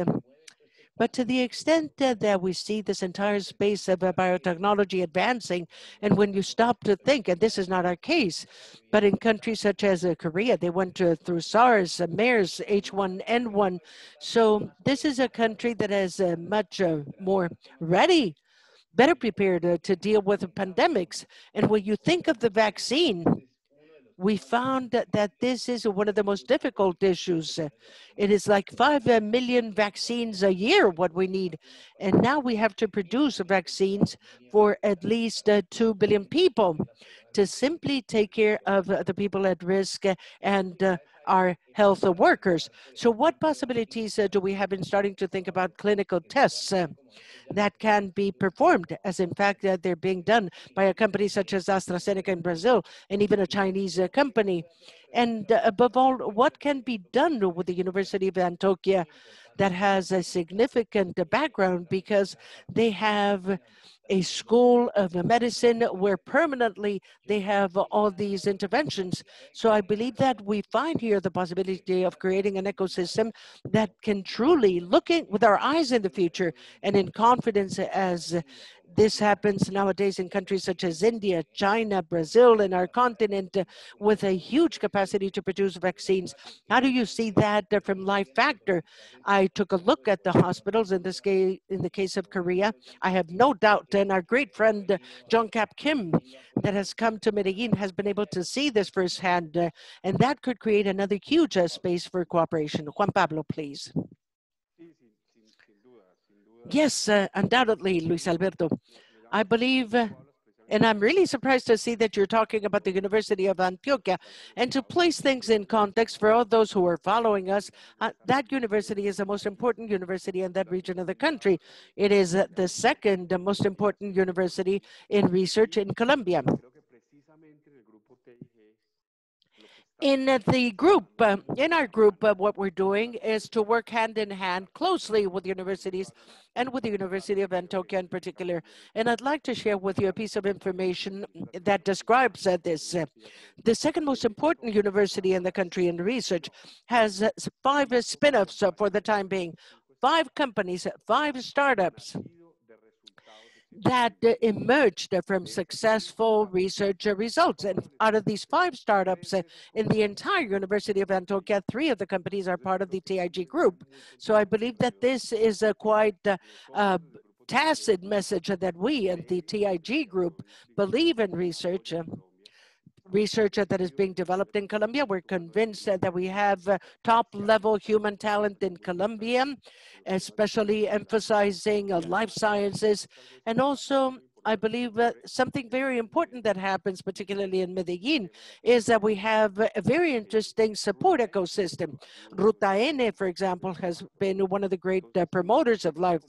But to the extent that we see this entire space of biotechnology advancing, and when you stop to think, and this is not our case, but in countries such as Korea, they went through SARS, MERS, H1N1. So this is a country that is much more ready, better prepared to deal with pandemics. And when you think of the vaccine, we found that this is one of the most difficult issues. It is like 5 million vaccines a year, what we need. And now we have to produce vaccines for at least 2 billion people to simply take care of the people at risk and our health workers. So what possibilities do we have in starting to think about clinical tests that can be performed, as in fact they're being done by a company such as AstraZeneca in Brazil and even a Chinese company? And above all, what can be done with the University of Antioquia that has a significant background because they have a school of medicine where permanently they have all these interventions. So I believe that we find here the possibility of creating an ecosystem that can truly look with our eyes in the future and in confidence, as this happens nowadays in countries such as India, China, Brazil, and our continent with a huge capacity to produce vaccines. How do you see that from Life Factor? I took a look at the hospitals in this case, in the case of Korea. I have no doubt, and our great friend Jong Kap Kim that has come to Medellin has been able to see this firsthand, and that could create another huge space for cooperation. Juan Pablo, please. Yes, undoubtedly, Luis Alberto. I believe, and I'm really surprised to see that you're talking about the University of Antioquia. And to place things in context for all those who are following us, that university is the most important university in that region of the country. It is the second most important university in research in Colombia. In the group, in our group, what we're doing is to work hand in hand closely with universities and with the University of Antioquia in particular. And I'd like to share with you a piece of information that describes this. The second most important university in the country in research has 5 spin-offs for the time being, 5 companies, 5 startups that emerged from successful research results. And out of these 5 startups in the entire University of Antioquia, 3 of the companies are part of the TIG group. So I believe that this is a quite tacit message that we and the TIG group believe in research. Research that is being developed in Colombia. We're convinced that we have top-level human talent in Colombia, especially emphasizing life sciences and also I believe something very important that happens, particularly in Medellin, is that we have a very interesting support ecosystem. Ruta N, for example, has been one of the great promoters of life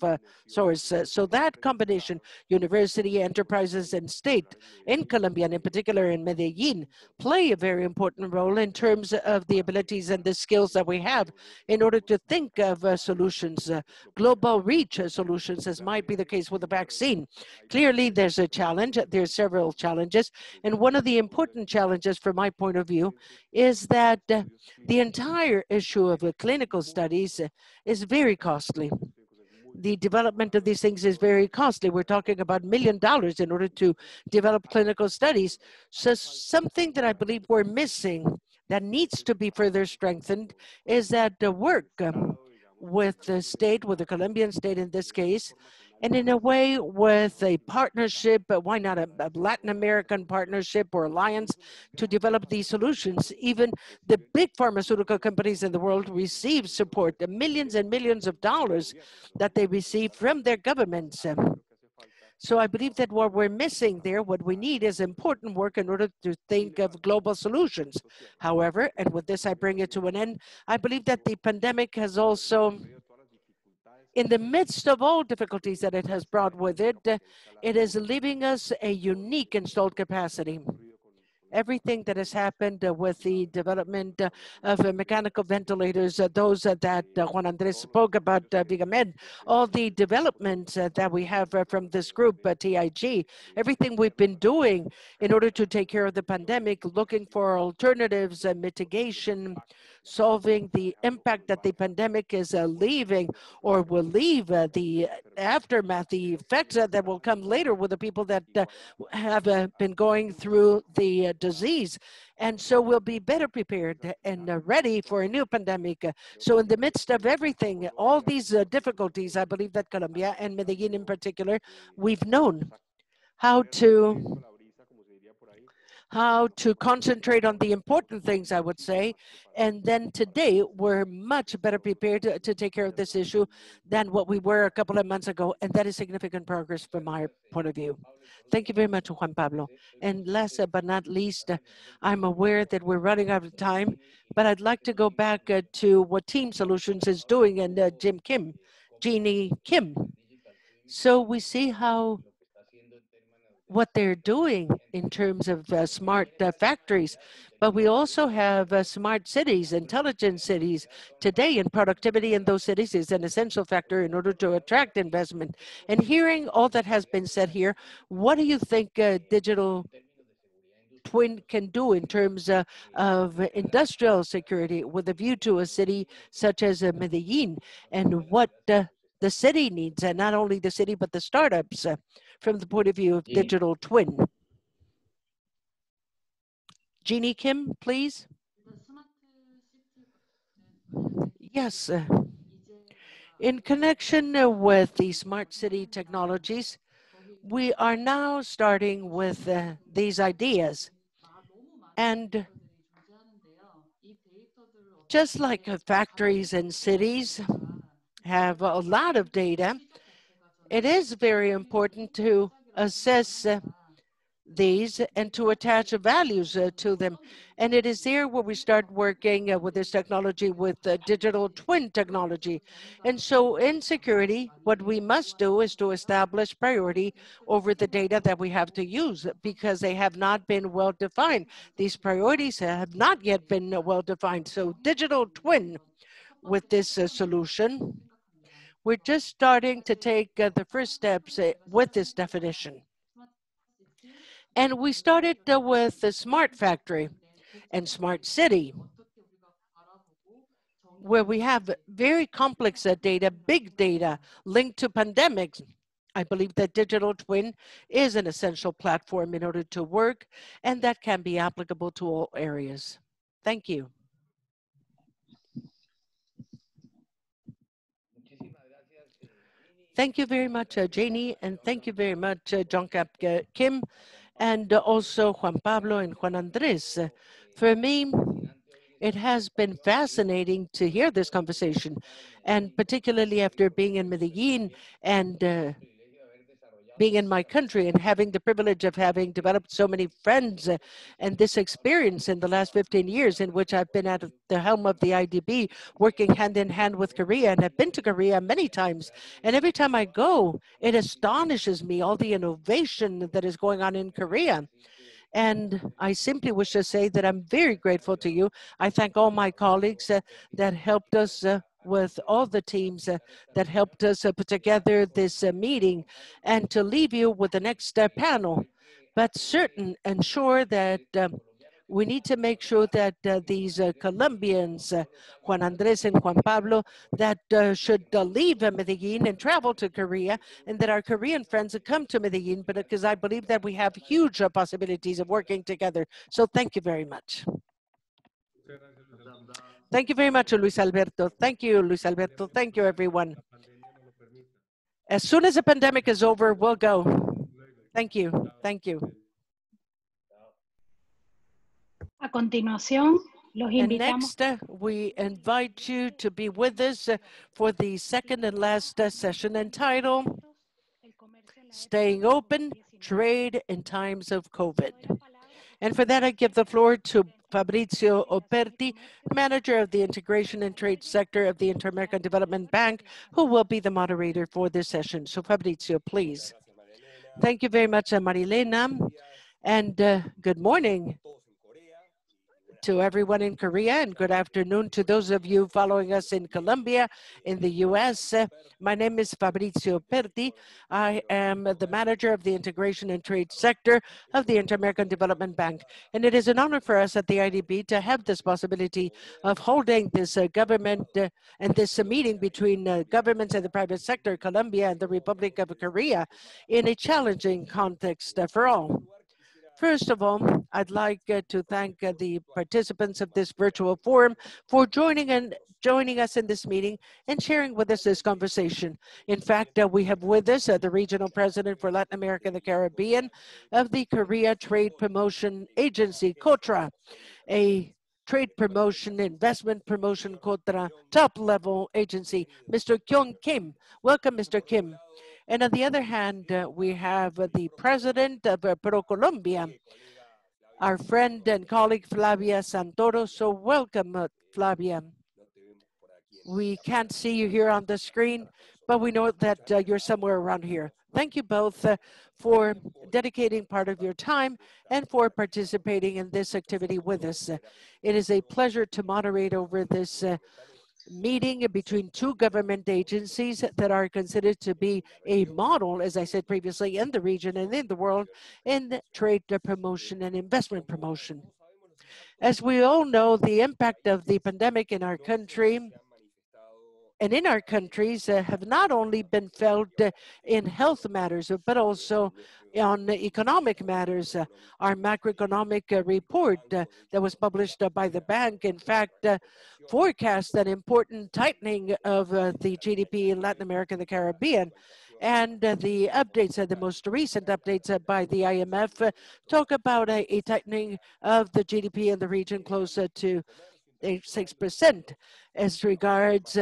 source. So that combination, university, enterprises, and state in Colombia, and in particular in Medellin, play a very important role in terms of the abilities and the skills that we have in order to think of solutions, global reach solutions, as might be the case with the vaccine. Clearly, there's a challenge. There's several challenges. And one of the important challenges from my point of view is that the entire issue of clinical studies is very costly. The development of these things is very costly. We're talking about $1 million in order to develop clinical studies. So something that I believe we're missing that needs to be further strengthened is that the work with the state, with the Colombian state in this case, and in a way with a partnership, but why not a Latin American partnership or alliance to develop these solutions? Even the big pharmaceutical companies in the world receive support, the millions and millions of dollars that they receive from their governments. So I believe that what we're missing there, what we need is important work in order to think of global solutions. However, and with this I bring it to an end, I believe that the pandemic has also, in the midst of all difficulties that it has brought with it, it is leaving us a unique installed capacity. Everything that has happened with the development of mechanical ventilators, those that Juan Andres spoke about, Vigamed, all the developments that we have from this group, TIG, everything we've been doing in order to take care of the pandemic, looking for alternatives, mitigation, solving the impact that the pandemic is leaving or will leave, the aftermath, the effects that will come later with the people that have been going through the disease. And so we'll be better prepared and ready for a new pandemic. So in the midst of everything, all these difficulties, I believe that Colombia and Medellin in particular, we've known how to concentrate on the important things, I would say. And then today, we're much better prepared to take care of this issue than what we were a couple of months ago. And that is significant progress from my point of view. Thank you very much, Juan Pablo. And last but not least, I'm aware that we're running out of time, but I'd like to go back to what Team Solutions is doing and Jeannie Kim. So we see how what they're doing in terms of smart factories, but we also have smart cities, intelligent cities. Today, in productivity in those cities is an essential factor in order to attract investment. And hearing all that has been said here, what do you think digital twin can do in terms of industrial security with a view to a city such as Medellin, and what the city needs, and not only the city, but the startups from the point of view of digital twin? Jeannie Kim, please. Yes. In connection with the smart city technologies, we are now starting with these ideas. And just like factories and cities have a lot of data, it is very important to assess these and to attach values to them. And it is there where we start working with this technology, with digital twin technology. And so in security, what we must do is to establish priority over the data that we have to use, because they have not been well defined. These priorities have not yet been well defined. So digital twin, with this solution, we're just starting to take the first steps with this definition. And we started with the smart factory and smart city, where we have very complex data, big data linked to pandemics. I believe that digital twin is an essential platform in order to work, and that can be applicable to all areas. Thank you. Thank you very much, Janie, and thank you very much, Jean-Cap Kim, and also Juan Pablo and Juan Andres. For me, it has been fascinating to hear this conversation, and particularly after being in Medellin and being in my country and having the privilege of having developed so many friends and this experience in the last 15 years in which I've been at the helm of the IDB, working hand in hand with Korea. And I've been to Korea many times. And every time I go, it astonishes me, all the innovation that is going on in Korea. And I simply wish to say that I'm very grateful to you. I thank all my colleagues that helped us with all the teams that helped us put together this meeting, and to leave you with the next panel. But certain and sure that we need to make sure that these Colombians, Juan Andres and Juan Pablo, that should leave Medellin and travel to Korea, and that our Korean friends come to Medellin, but because I believe that we have huge possibilities of working together. So thank you very much. Thank you very much, Luis Alberto. Thank you, Luis Alberto. Thank you, everyone. As soon as the pandemic is over, we'll go. Thank you. Thank you. A continuación, los And invitamos. next, we invite you to be with us for the second and last session entitled Staying Open, Trade in Times of COVID. And for that, I give the floor to Fabrizio Operti, Manager of the Integration and Trade Sector of the Inter-American Development Bank, who will be the moderator for this session. So Fabrizio, please. Thank you very much, Marilena, and good morning to everyone in Korea, and good afternoon to those of you following us in Colombia, in the US. My name is Fabrizio Perti. I am the manager of the Integration and Trade Sector of the Inter-American Development Bank. And it is an honor for us at the IDB to have this possibility of holding this government and this meeting between governments and the private sector, Colombia and the Republic of Korea, in a challenging context for all. First of all, I'd like to thank the participants of this virtual forum for joining us in this meeting and sharing with us this conversation. In fact, we have with us the Regional President for Latin America and the Caribbean of the Korea Trade Promotion Agency, KOTRA, a trade promotion, investment promotion, KOTRA, top-level agency, Mr. Kyung Kim. Welcome, Mr. Kim. And on the other hand, we have the president of Colombia, our friend and colleague Flavia Santoro. So welcome, Flavia. We can't see you here on the screen, but we know that you're somewhere around here. Thank you both for dedicating part of your time and for participating in this activity with us. It is a pleasure to moderate over this meeting between two government agencies that are considered to be a model, as I said previously, in the region and in the world in trade promotion and investment promotion. As we all know, the impact of the pandemic in our country and in our countries have not only been felt in health matters, but also on economic matters. Our macroeconomic report that was published by the bank, in fact, forecast an important tightening of the GDP in Latin America and the Caribbean. And the updates, the most recent updates by the IMF talk about a tightening of the GDP in the region closer to 6%. As regards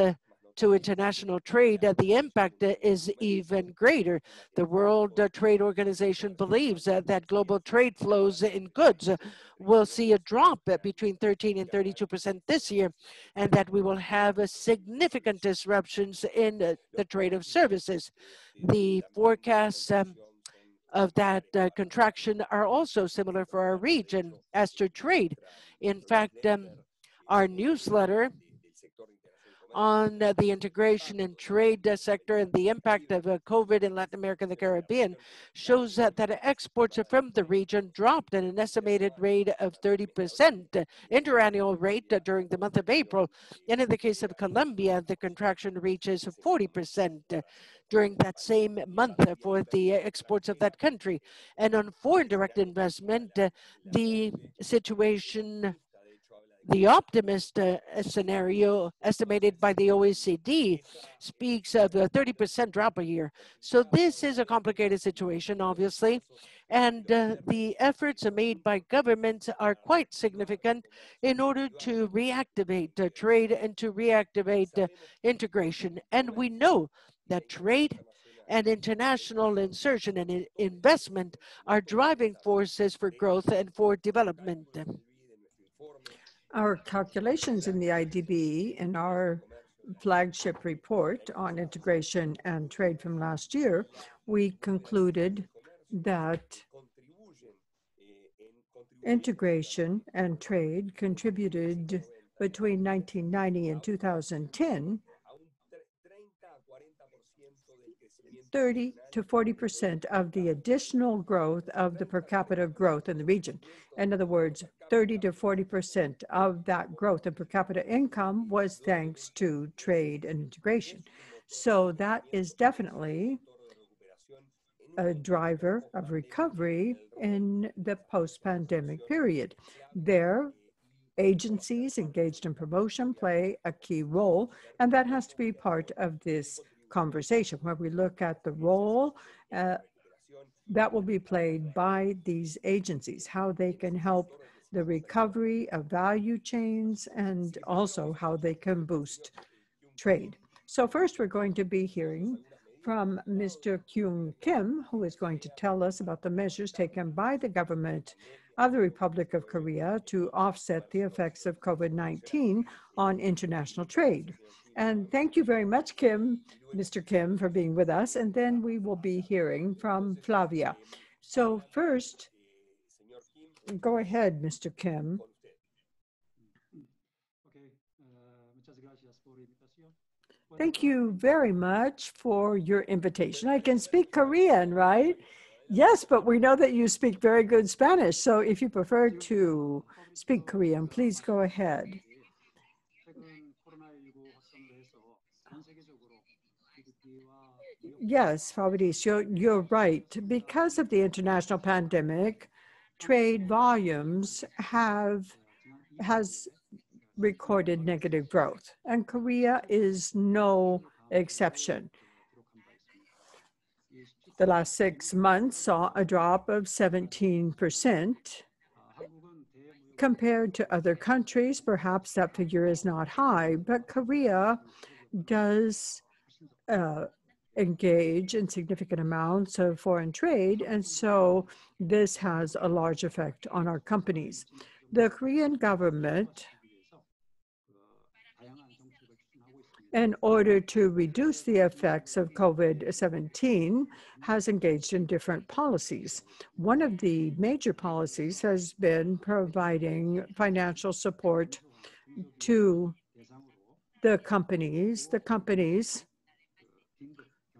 to international trade, the impact is even greater. The World Trade Organization believes that global trade flows in goods will see a drop between 13 and 32% this year, and that we will have significant disruptions in the trade of services. The forecasts of that contraction are also similar for our region. As to trade, in fact, our newsletter on the integration and trade sector and the impact of COVID in Latin America and the Caribbean shows that exports from the region dropped at an estimated rate of 30%, interannual rate during the month of April. And in the case of Colombia, the contraction reaches 40% during that same month for the exports of that country. And on foreign direct investment, the situation, the optimist scenario estimated by the OECD speaks of a 30% drop a year. So this is a complicated situation, obviously, and the efforts made by governments are quite significant in order to reactivate trade and to reactivate integration. And we know that trade and international insertion and investment are driving forces for growth and for development. Our calculations in the IDB in our flagship report on integration and trade from last year, we concluded that integration and trade contributed between 1990 and 2010 30 to 40% of the additional growth of the per capita growth in the region. In other words, 30 to 40% of that growth in per capita income was thanks to trade and integration. So that is definitely a driver of recovery in the post-pandemic period. There, agencies engaged in promotion play a key role, and that has to be part of this conversation where we look at the role that will be played by these agencies, how they can help the recovery of value chains, and also how they can boost trade. So first, we're going to be hearing from Mr. Kyung Kim, who is going to tell us about the measures taken by the government of the Republic of Korea to offset the effects of COVID-19 on international trade. And thank you very much, Kim, Mr. Kim, for being with us. And then we will be hearing from Flavia. So first, go ahead, Mr. Kim. Thank you very much for your invitation. I can speak Korean, right? Yes, but we know that you speak very good Spanish. So if you prefer to speak Korean, please go ahead. Yes, Fabricio, you're right. Because of the international pandemic, trade volumes has recorded negative growth, and Korea is no exception. The last 6 months saw a drop of 17%. Compared to other countries, perhaps that figure is not high, but Korea does engage in significant amounts of foreign trade, and so this has a large effect on our companies. The Korean government, in order to reduce the effects of COVID-19, has engaged in different policies. One of the major policies has been providing financial support to the companies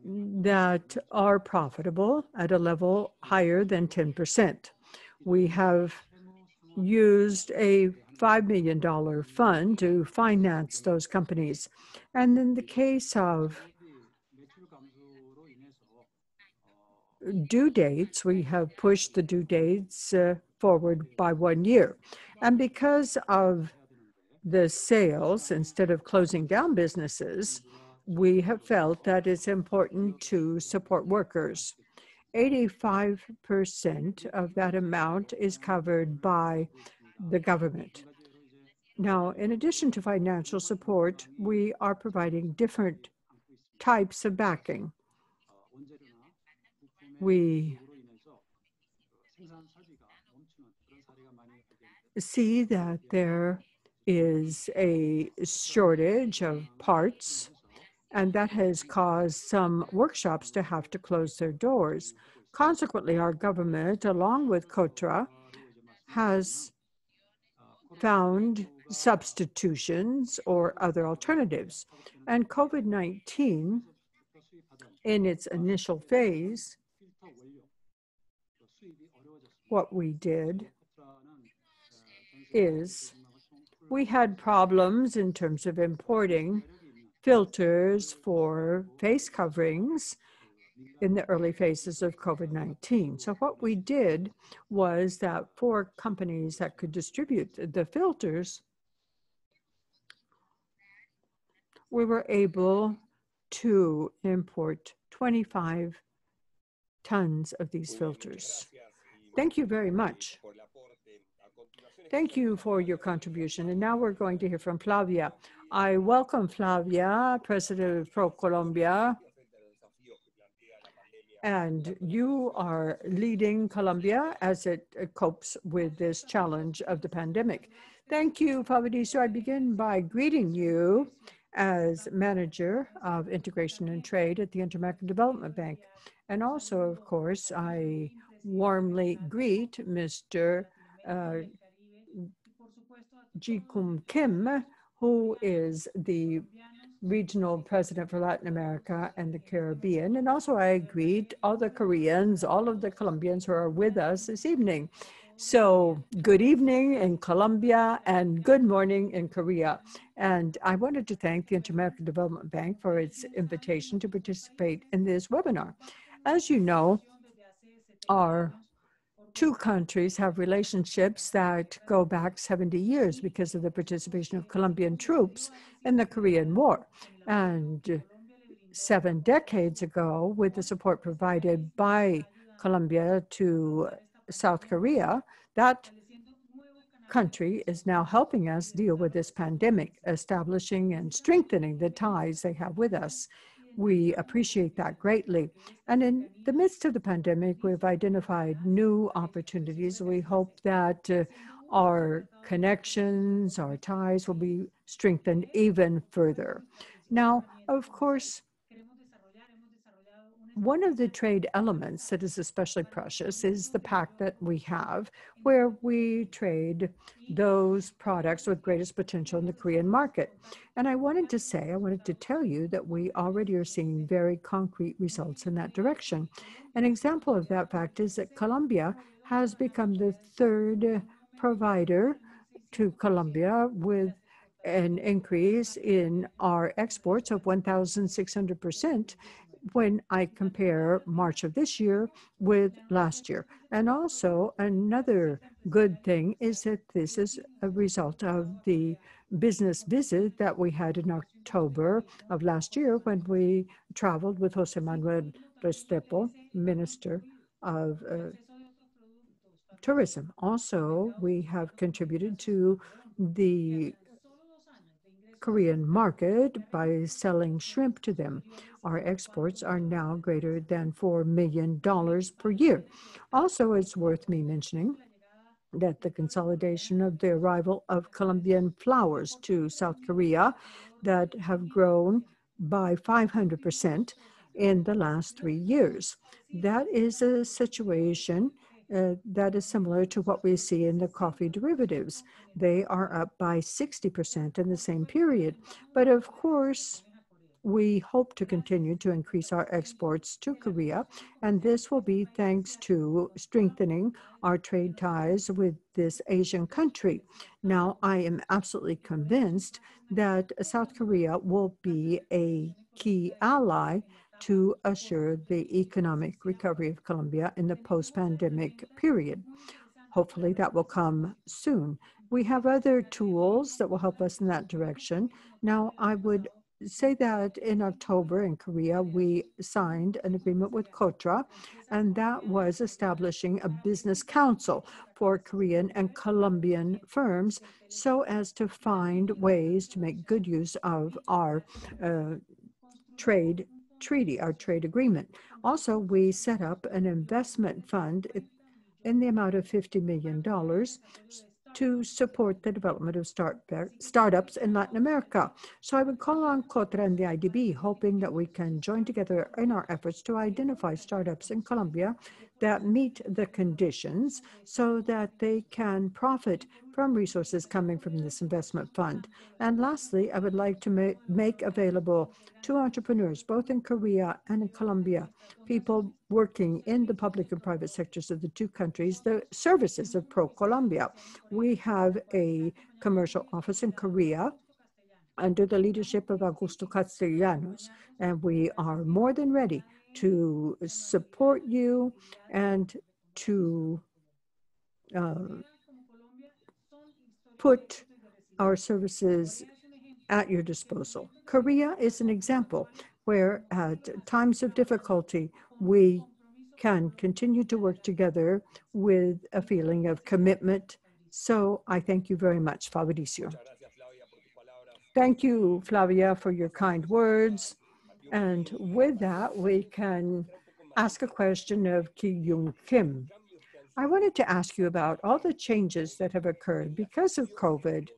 that are profitable at a level higher than 10%. We have used a $5 million fund to finance those companies. And in the case of due dates, we have pushed the due dates forward by 1 year. And because of the sales, instead of closing down businesses, we have felt that it's important to support workers. 85% of that amount is covered by the government. Now, in addition to financial support, we are providing different types of backing. We see that there is a shortage of parts, and that has caused some workshops to have to close their doors. Consequently, our government, along with KOTRA, has found substitutions or other alternatives. And COVID-19, in its initial phase, what we did is we had problems in terms of importing filters for face coverings in the early phases of COVID-19. So what we did was that for companies that could distribute the filters, we were able to import 25 tons of these filters. Thank you very much. Thank you for your contribution. And now we're going to hear from Flavia. I welcome Flavia, President of Pro-Colombia. and you are leading Colombia as it copes with this challenge of the pandemic. Thank you, Fabricio. I begin by greeting you as Manager of Integration and Trade at the Inter-American Development Bank. And also, of course, I warmly greet Mr. Ji-Kum Kim, who is the Regional President for Latin America and the Caribbean. And also I greet all the Koreans, all of the Colombians who are with us this evening. So good evening in Colombia and good morning in Korea. And I wanted to thank the Inter-American Development Bank for its invitation to participate in this webinar. As you know, our two countries have relationships that go back 70 years because of the participation of Colombian troops in the Korean War. And 7 decades ago, with the support provided by Colombia to South Korea, that country is now helping us deal with this pandemic, establishing and strengthening the ties they have with us. We appreciate that greatly. And in the midst of the pandemic, we've identified new opportunities. We hope that our connections, our ties will be strengthened even further. Now, of course, one of the trade elements that is especially precious is the pact that we have, where we trade those products with greatest potential in the Korean market. And I wanted to tell you that we already are seeing very concrete results in that direction. An example of that fact is that Colombia has become the third provider to Colombia with an increase in our exports of 1,600% when I compare March of this year with last year. And also another good thing is that this is a result of the business visit that we had in October of last year when we traveled with Jose Manuel Restrepo, Minister of Tourism. Also, we have contributed to the Korean market by selling shrimp to them. Our exports are now greater than $4 million per year. Also, it's worth me mentioning that the consolidation of the arrival of Colombian flowers to South Korea that have grown by 500% in the last 3 years. That is a situation that is similar to what we see in the coffee derivatives. They are up by 60% in the same period. But of course, we hope to continue to increase our exports to Korea, and this will be thanks to strengthening our trade ties with this Asian country. Now, I am absolutely convinced that South Korea will be a key ally to assure the economic recovery of Colombia in the post-pandemic period. Hopefully that will come soon. We have other tools that will help us in that direction. Now, I would say that in October in Korea, we signed an agreement with KOTRA, and that was establishing a business council for Korean and Colombian firms so as to find ways to make good use of our trade treaty, our trade agreement. Also, we set up an investment fund in the amount of $50 million to support the development of startups in Latin America. So I would call on KOTRA and the IDB, hoping that we can join together in our efforts to identify startups in Colombia that meet the conditions so that they can profit from resources coming from this investment fund. And lastly, I would like to make available to entrepreneurs, both in Korea and in Colombia, people working in the public and private sectors of the two countries, the services of ProColombia. We have a commercial office in Korea under the leadership of Augusto Castellanos, and we are more than ready to support you and to put our services at your disposal. Korea is an example where at times of difficulty, we can continue to work together with a feeling of commitment. So I thank you very much, Fabricio. Thank you, Flavia, for your kind words. And with that, we can ask a question of Ki Young Kim. I wanted to ask you about all the changes that have occurred because of COVID,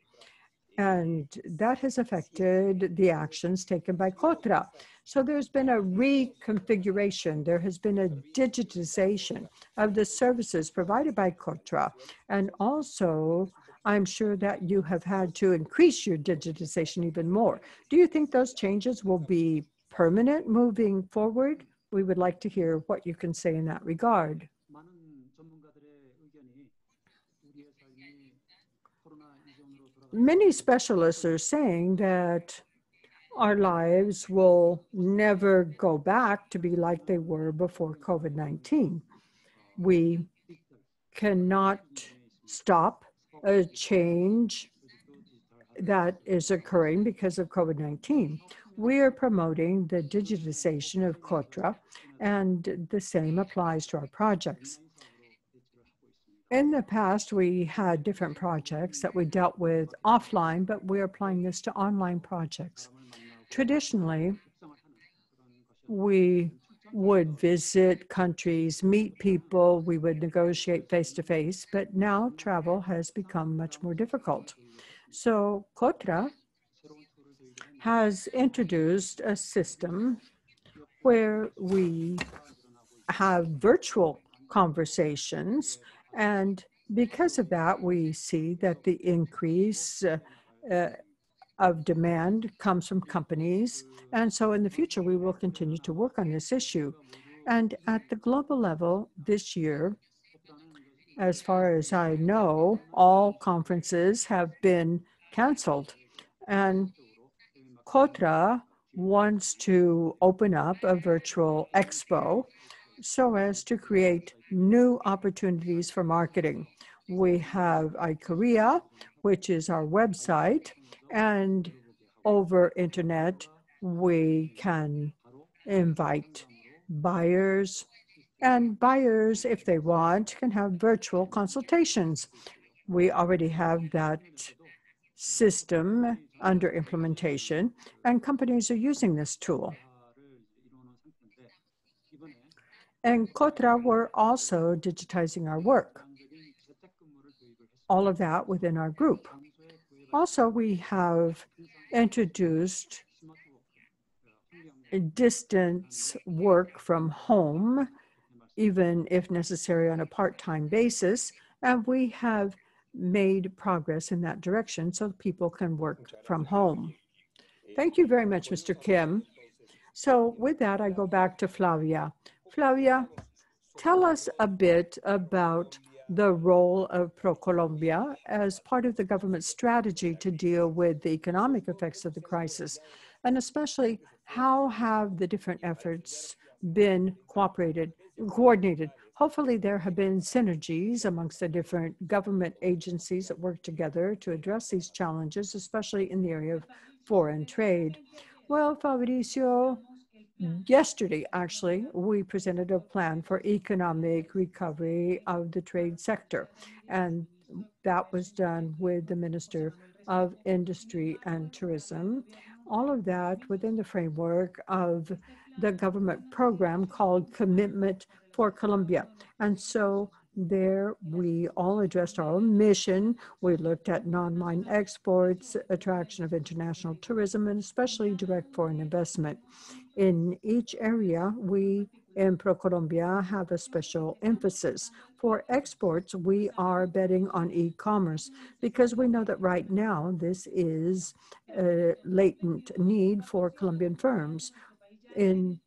and that has affected the actions taken by Kotra. So there's been a reconfiguration, there has been a digitization of the services provided by Kotra, and also I'm sure that you have had to increase your digitization even more. Do you think those changes will be permanent moving forward? We would like to hear what you can say in that regard. Many specialists are saying that our lives will never go back to be like they were before COVID-19. We cannot stop a change that is occurring because of COVID-19. We are promoting the digitization of Kotra, and the same applies to our projects. In the past, we had different projects that we dealt with offline, but we're applying this to online projects. Traditionally, we would visit countries, meet people, we would negotiate face-to-face, but now travel has become much more difficult. So Kotra has introduced a system where we have virtual conversations, and because of that, we see that the increase of demand comes from companies. And so in the future, we will continue to work on this issue. And at the global level this year, as far as I know, all conferences have been canceled. And Kotra wants to open up a virtual expo so as to create new opportunities for marketing. We have iKorea, which is our website, and over internet, we can invite buyers, and buyers, if they want, can have virtual consultations. We already have that system under implementation, and companies are using this tool. And Kotra, we're also digitizing our work. All of that within our group. Also, we have introduced distance work from home, even if necessary on a part-time basis, and we have made progress in that direction so people can work from home. Thank you very much, Mr. Kim. So with that, I go back to Flavia. Flavia, tell us a bit about the role of Colombia as part of the government's strategy to deal with the economic effects of the crisis, and especially how have the different efforts been coordinated. Hopefully there have been synergies amongst the different government agencies that work together to address these challenges, especially in the area of foreign trade. Well, Fabricio, yesterday, actually, we presented a plan for economic recovery of the trade sector, and that was done with the Minister of Industry and Tourism. All of that within the framework of the government program called Commitment for Colombia. And so there we all addressed our own mission. We looked at non-mine exports, attraction of international tourism, and especially direct foreign investment. In each area, we in Colombia have a special emphasis. For exports, we are betting on e-commerce because we know that right now this is a latent need for Colombian firms. In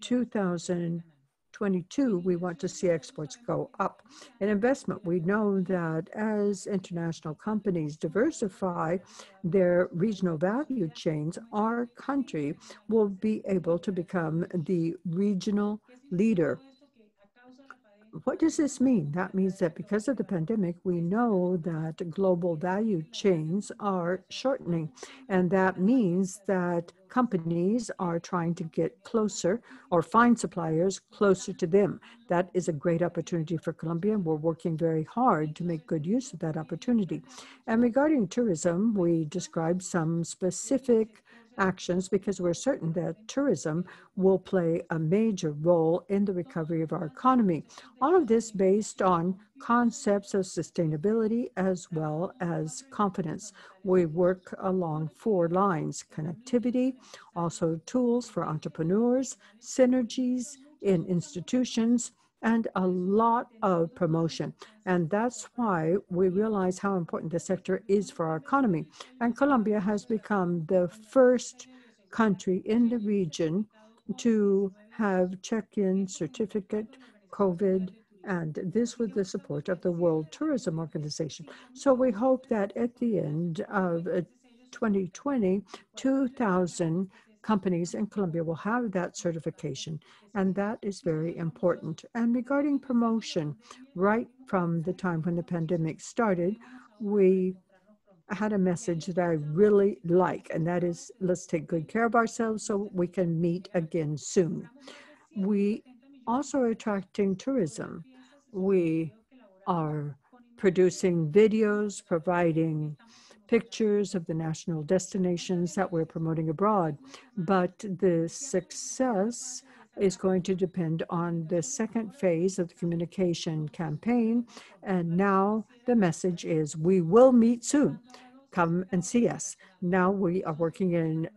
2022, we want to see exports go up. In investment, we know that as international companies diversify their regional value chains, our country will be able to become the regional leader. What does this mean? That means that because of the pandemic, we know that global value chains are shortening, and that means that companies are trying to get closer or find suppliers closer to them. That is a great opportunity for Colombia, and we're working very hard to make good use of that opportunity. And regarding tourism, we described some specific actions because we're certain that tourism will play a major role in the recovery of our economy. All of this based on concepts of sustainability as well as confidence. We work along 4 lines: connectivity, also tools for entrepreneurs, synergies in institutions, and a lot of promotion. And that's why we realize how important the sector is for our economy. And Colombia has become the first country in the region to have check-in certificate COVID, and this with the support of the World Tourism Organization. So we hope that at the end of 2020, 2,000 companies in Colombia will have that certification, and that is very important. And regarding promotion, right from the time when the pandemic started, we had a message that I really like, and that is, let's take good care of ourselves so we can meet again soon. We also are attracting tourism. We are producing videos, providing pictures of the national destinations that we're promoting abroad. But the success is going to depend on the second phase of the communication campaign. And now the message is, we will meet soon. Come and see us. Now we are working in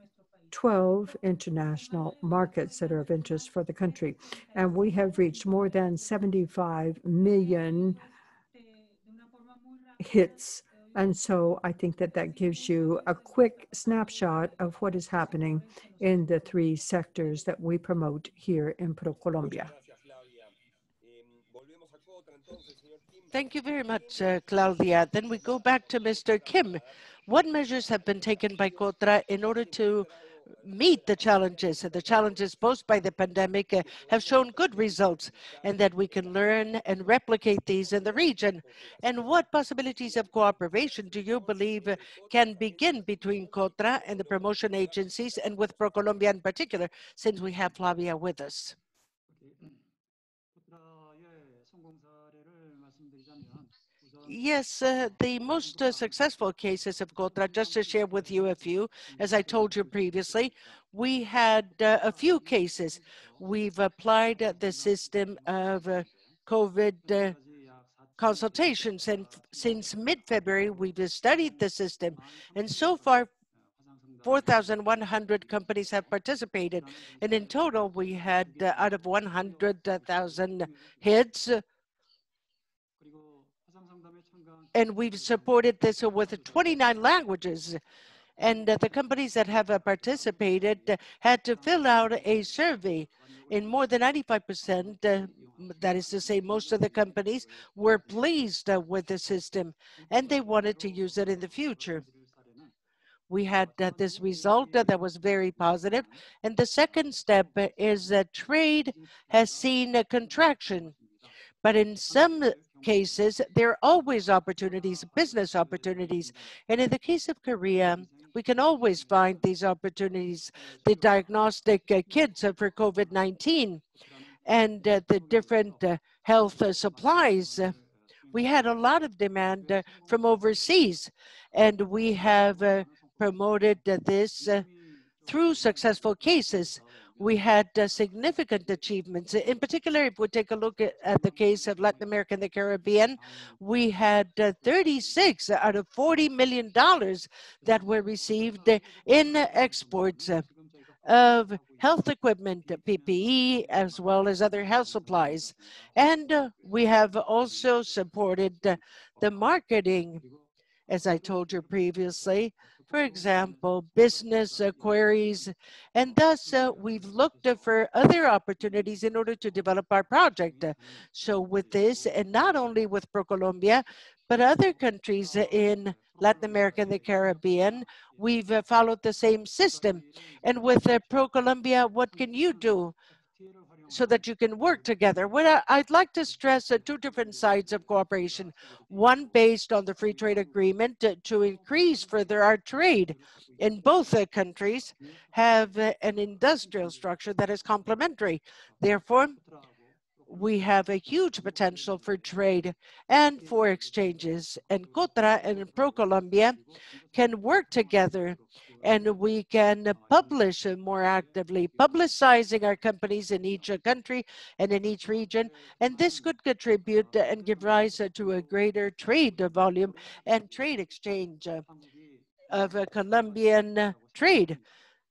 12 international markets that are of interest for the country. And we have reached more than 75 million hits. And so I think that that gives you a quick snapshot of what is happening in the 3 sectors that we promote here in Colombia. Thank you very much, Claudia. Then we go back to Mr. Kim. What measures have been taken by Cotra in order to meet the challenges posed by the pandemic have shown good results, and that we can learn and replicate these in the region? And what possibilities of cooperation do you believe can begin between Cotra and the promotion agencies, and with ProColombia in particular, since we have Flavia with us? Yes, the most successful cases of Cotra, just to share with you a few, as I told you previously, we had a few cases. We've applied the system of COVID consultations, and since mid-February, we've studied the system, and so far, 4,100 companies have participated, and in total, we had out of 100,000 hits, and we've supported this with 29 languages. And the companies that have participated had to fill out a survey. In more than 95%, that is to say, most of the companies were pleased with the system, and they wanted to use it in the future. We had this result that was very positive. And the second step is that trade has seen a contraction. But in some cases, there are always opportunities, business opportunities. And in the case of Korea, we can always find these opportunities, the diagnostic kits for COVID-19 and the different health supplies. We had a lot of demand from overseas, and we have promoted this through successful cases. We had significant achievements. In particular, if we take a look at the case of Latin America and the Caribbean, we had 36 out of $40 million that were received in exports of health equipment, PPE, as well as other health supplies. And we have also supported the marketing, as I told you previously, for example, business queries, and thus we've looked for other opportunities in order to develop our project. So with this, and not only with ProColombia, but other countries in Latin America and the Caribbean, we've followed the same system. And with ProColombia, what can you do so that you can work together? Well, I'd like to stress 2 different sides of cooperation. One based on the free trade agreement to increase further our trade. In both countries have an industrial structure that is complementary. Therefore, we have a huge potential for trade and for exchanges. And Cotra and ProColombia can work together and we can publish more actively, publicizing our companies in each country and in each region. And this could contribute and give rise to a greater trade volume and trade exchange of Colombian trade.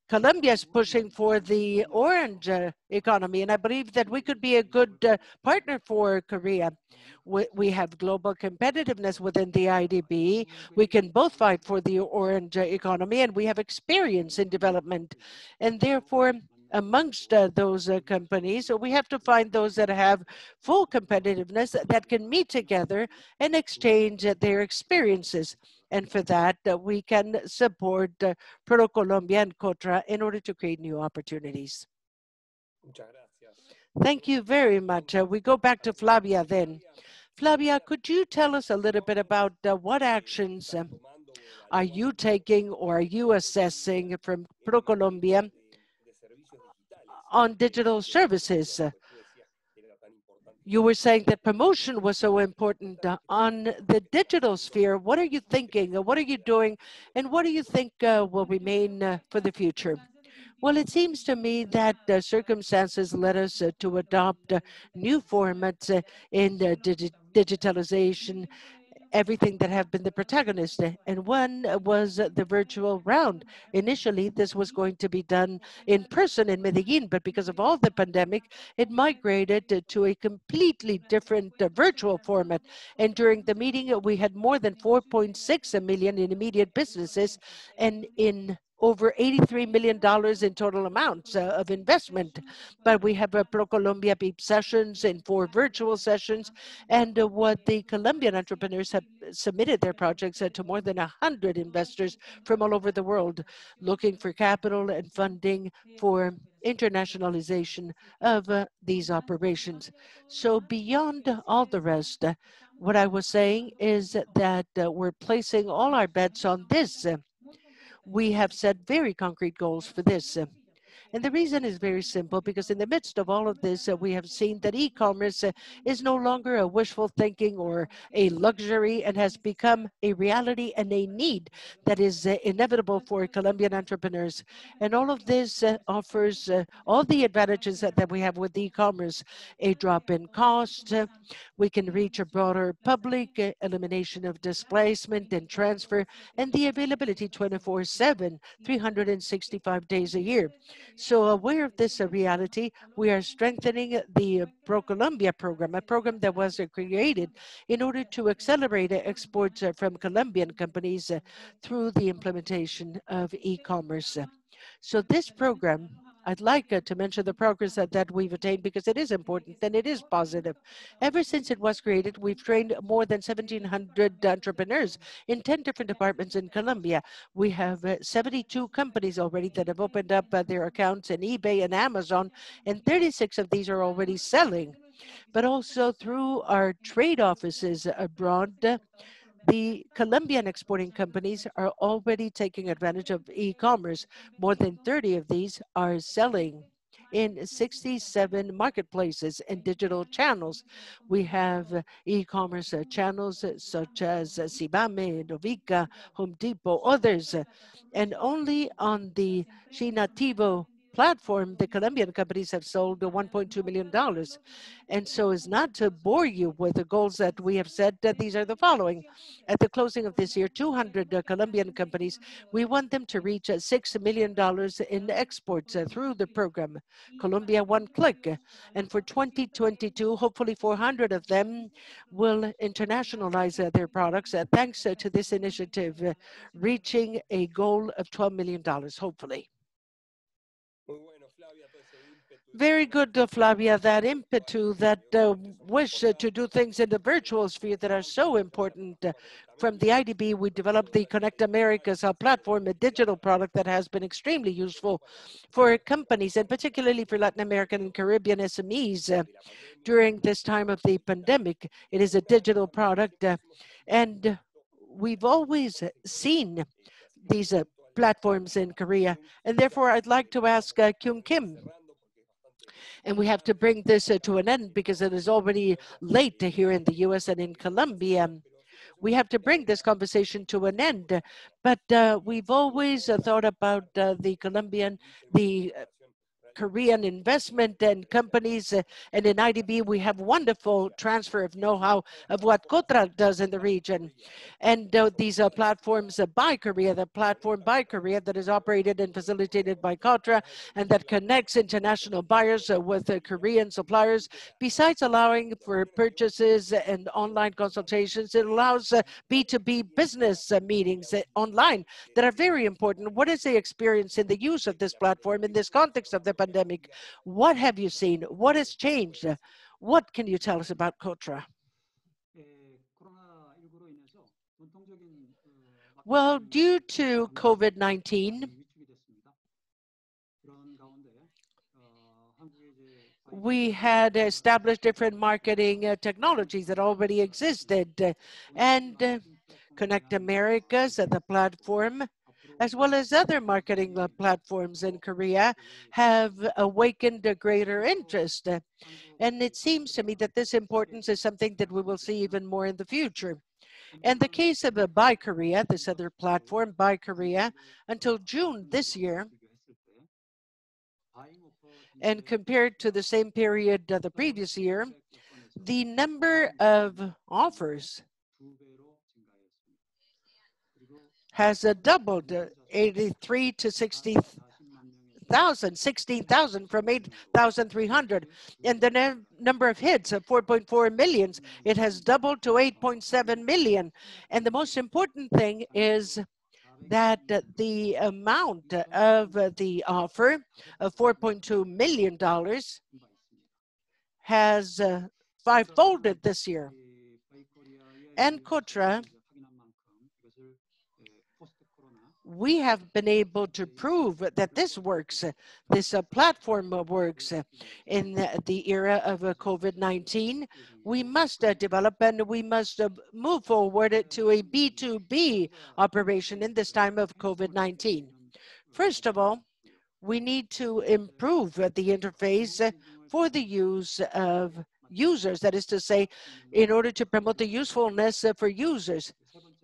Colombia is pushing for the orange economy, and I believe that we could be a good partner for Korea. We have global competitiveness within the IDB. We can both fight for the orange economy, and we have experience in development. And therefore, amongst those companies, so we have to find those that have full competitiveness that can meet together and exchange their experiences. And for that, we can support Pro-Colombia and Contra in order to create new opportunities. Thank you very much. We go back to Flavia then. Flavia, could you tell us a little bit about what actions are you taking or are you assessing from Pro-Colombia on digital services? You were saying that promotion was so important on the digital sphere. What are you thinking? What are you doing? And what do you think will remain for the future? Well, it seems to me that circumstances led us to adopt new formats in digitalization, everything that have been the protagonist. And one was the virtual round. Initially, this was going to be done in person in Medellin, but because of all the pandemic, it migrated to a completely different virtual format. And during the meeting, we had more than 4.6 million in immediate businesses and in over $83 million in total amounts of investment. But we have Pro-Colombia BEEP sessions and 4 virtual sessions. And what the Colombian entrepreneurs have submitted their projects to more than 100 investors from all over the world, looking for capital and funding for internationalization of these operations. So beyond all the rest, what I was saying is that we're placing all our bets on this. We have set very concrete goals for this. And the reason is very simple, because in the midst of all of this, we have seen that e-commerce is no longer a wishful thinking or a luxury and has become a reality and a need that is inevitable for Colombian entrepreneurs. And all of this offers all the advantages that we have with e-commerce: a drop in cost, we can reach a broader public, elimination of displacement and transfer, and the availability 24/7, 365 days a year. So aware of this reality, we are strengthening the Pro-Colombia program, a program that was created in order to accelerate exports from Colombian companies through the implementation of e-commerce. So this program, I'd like to mention the progress that we've attained, because it is important and it is positive. Ever since it was created, we've trained more than 1,700 entrepreneurs in 10 different departments in Colombia. We have 72 companies already that have opened up their accounts in eBay and Amazon, and 36 of these are already selling. But also through our trade offices abroad, the Colombian exporting companies are already taking advantage of e-commerce. More than 30 of these are selling in 67 marketplaces and digital channels. We have e-commerce channels such as Sibame, Novica, Home Depot, others. And only on the Shinativo platform, the Colombian companies have sold $1.2 million. And so as not to bore you with the goals that we have set, these are the following. At the closing of this year, 200 Colombian companies, we want them to reach $6 million in exports through the program, Colombia One Click. And for 2022, hopefully 400 of them will internationalize their products thanks to this initiative, reaching a goal of $12 million, hopefully. Very good, Flavia, that impetu, that wish to do things in the virtual sphere that are so important. From the IDB, we developed the Connect Americas platform, a digital product that has been extremely useful for companies, and particularly for Latin American and Caribbean SMEs during this time of the pandemic. It is a digital product, and we've always seen these platforms in Korea. And therefore, I'd like to ask Kyung Kim. And we have to bring this to an end because it is already late here in the US and in Colombia. we have to bring this conversation to an end. But we've always thought about the Korean investment and companies, and in IDB we have wonderful transfer of know-how of what Kotra does in the region. And these platforms by Korea, the platform by Korea that is operated and facilitated by Kotra and that connects international buyers with Korean suppliers. Besides allowing for purchases and online consultations, it allows B2B business meetings online that are very important. What is the experience in the use of this platform in this context of the pandemic? What have you seen? What has changed? What can you tell us about Kotra? Well, due to COVID-19, we had established different marketing technologies that already existed, and Connect Americas, the platform, as well as other marketing platforms in Korea, have awakened a greater interest. And it seems to me that this importance is something that we will see even more in the future. In the case of Buy Korea, this other platform, Buy Korea, until June this year, and compared to the same period the previous year, the number of offers has doubled, 83 to 60,000, 16,000 from 8,300. And the number of hits of 4.4 million, it has doubled to 8.7 million. And the most important thing is that the amount of the offer of $4.2 million has five-folded this year. And Kotra, we have been able to prove that this works, this platform works in the era of COVID-19. We must develop and we must move forward to a B2B operation in this time of COVID-19. First of all, we need to improve the interface for the use of users, that is to say, in order to promote the usefulness for users.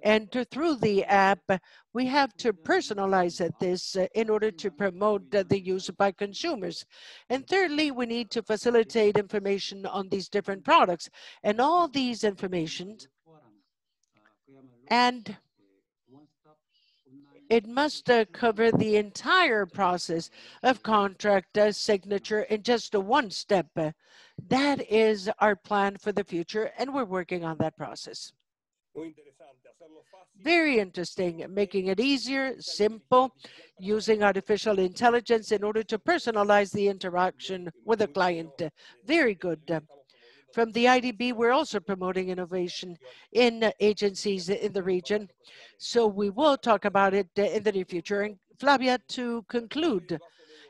And through the app, we have to personalize this in order to promote the use by consumers. And thirdly, we need to facilitate information on these different products and all these information. And it must cover the entire process of contract signature in just one step. That is our plan for the future, and we're working on that process. Very interesting, making it easier, simple, using artificial intelligence in order to personalize the interaction with the client. Very good. From the IDB, we're also promoting innovation in agencies in the region. So we will talk about it in the near future. And Flavia, to conclude,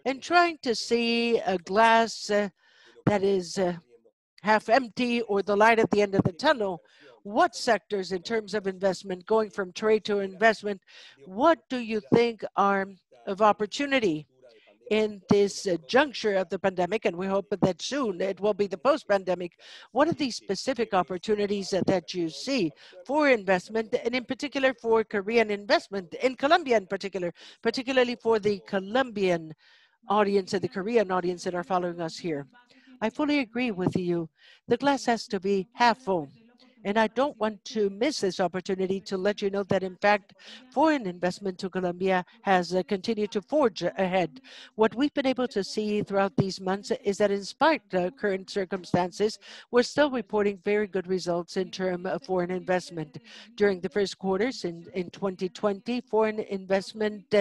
in trying to see a glass that is half empty or the light at the end of the tunnel, what sectors in terms of investment, going from trade to investment, what do you think are of opportunity in this juncture of the pandemic? And we hope that soon it will be the post-pandemic. What are the specific opportunities that you see for investment, and in particular for Korean investment, in Colombia in particular, particularly for the Colombian audience and the Korean audience that are following us here? I fully agree with you. The glass has to be half full. And I don't want to miss this opportunity to let you know that, in fact, foreign investment to Colombia has continued to forge ahead. What we've been able to see throughout these months is that in spite of current circumstances, we're still reporting very good results in terms of foreign investment. During the first quarters in 2020, foreign investment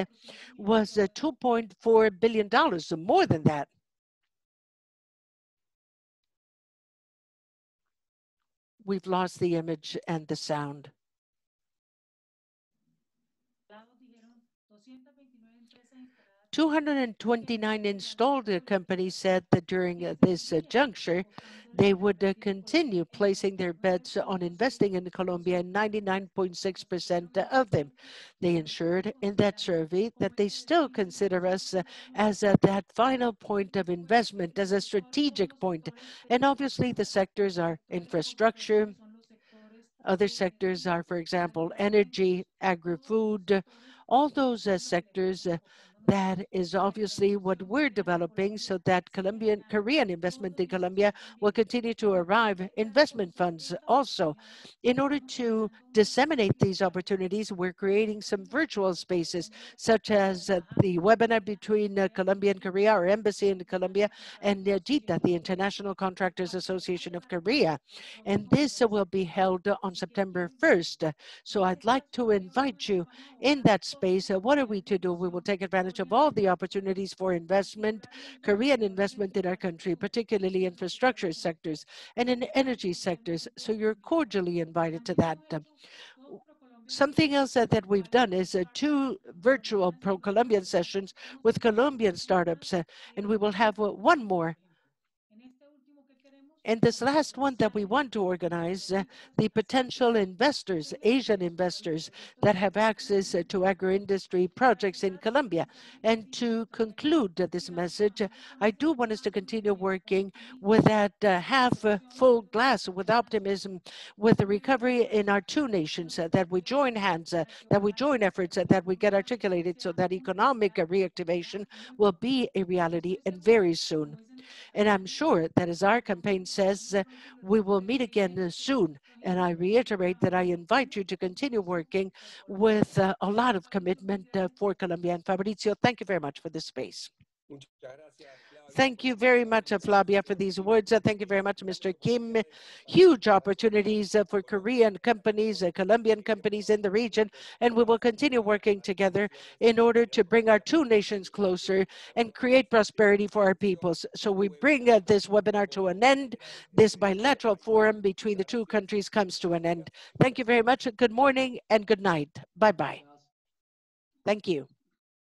was $2.4 billion, so more than that. We've lost the image and the sound. 229 installed companies said that during this juncture, they would continue placing their bets on investing in Colombia, and 99.6% of them. They ensured in that survey that they still consider us as that final point of investment, as a strategic point. And obviously the sectors are infrastructure, Other sectors are, for example, energy, agri-food, all those sectors that is obviously what we're developing so that Korean investment in Colombia will continue to arrive. Investment funds also. In order to disseminate these opportunities, we're creating some virtual spaces, such as the webinar between Colombia and Korea, our embassy in Colombia, and JITA, the International Contractors Association of Korea. And this will be held on September 1st. So I'd like to invite you in that space. What are we to do? We will take advantage of all the opportunities for investment, Korean investment in our country, particularly infrastructure sectors and in energy sectors. So you're cordially invited to that. Something else that we've done is 2 virtual pro-Colombian sessions with Colombian startups, and we will have one more. And this last one that we want to organize, the potential investors, Asian investors that have access to agro-industry projects in Colombia. And to conclude this message, I do want us to continue working with that half full glass, with optimism, with the recovery in our 2 nations, that we join hands, that we join efforts, that we get articulated so that economic reactivation will be a reality and very soon. And I'm sure that as our campaign says, we will meet again soon. And I reiterate that I invite you to continue working with a lot of commitment for Colombia. And Fabrizio, thank you very much for this space. Thank you very much, Flavia, for these words. Thank you very much, Mr. Kim. Huge opportunities for Korean companies, Colombian companies in the region, and we will continue working together in order to bring our 2 nations closer and create prosperity for our peoples. So we bring this webinar to an end. This bilateral forum between the 2 countries comes to an end. Thank you very much. Good morning and good night. Bye-bye. Thank you.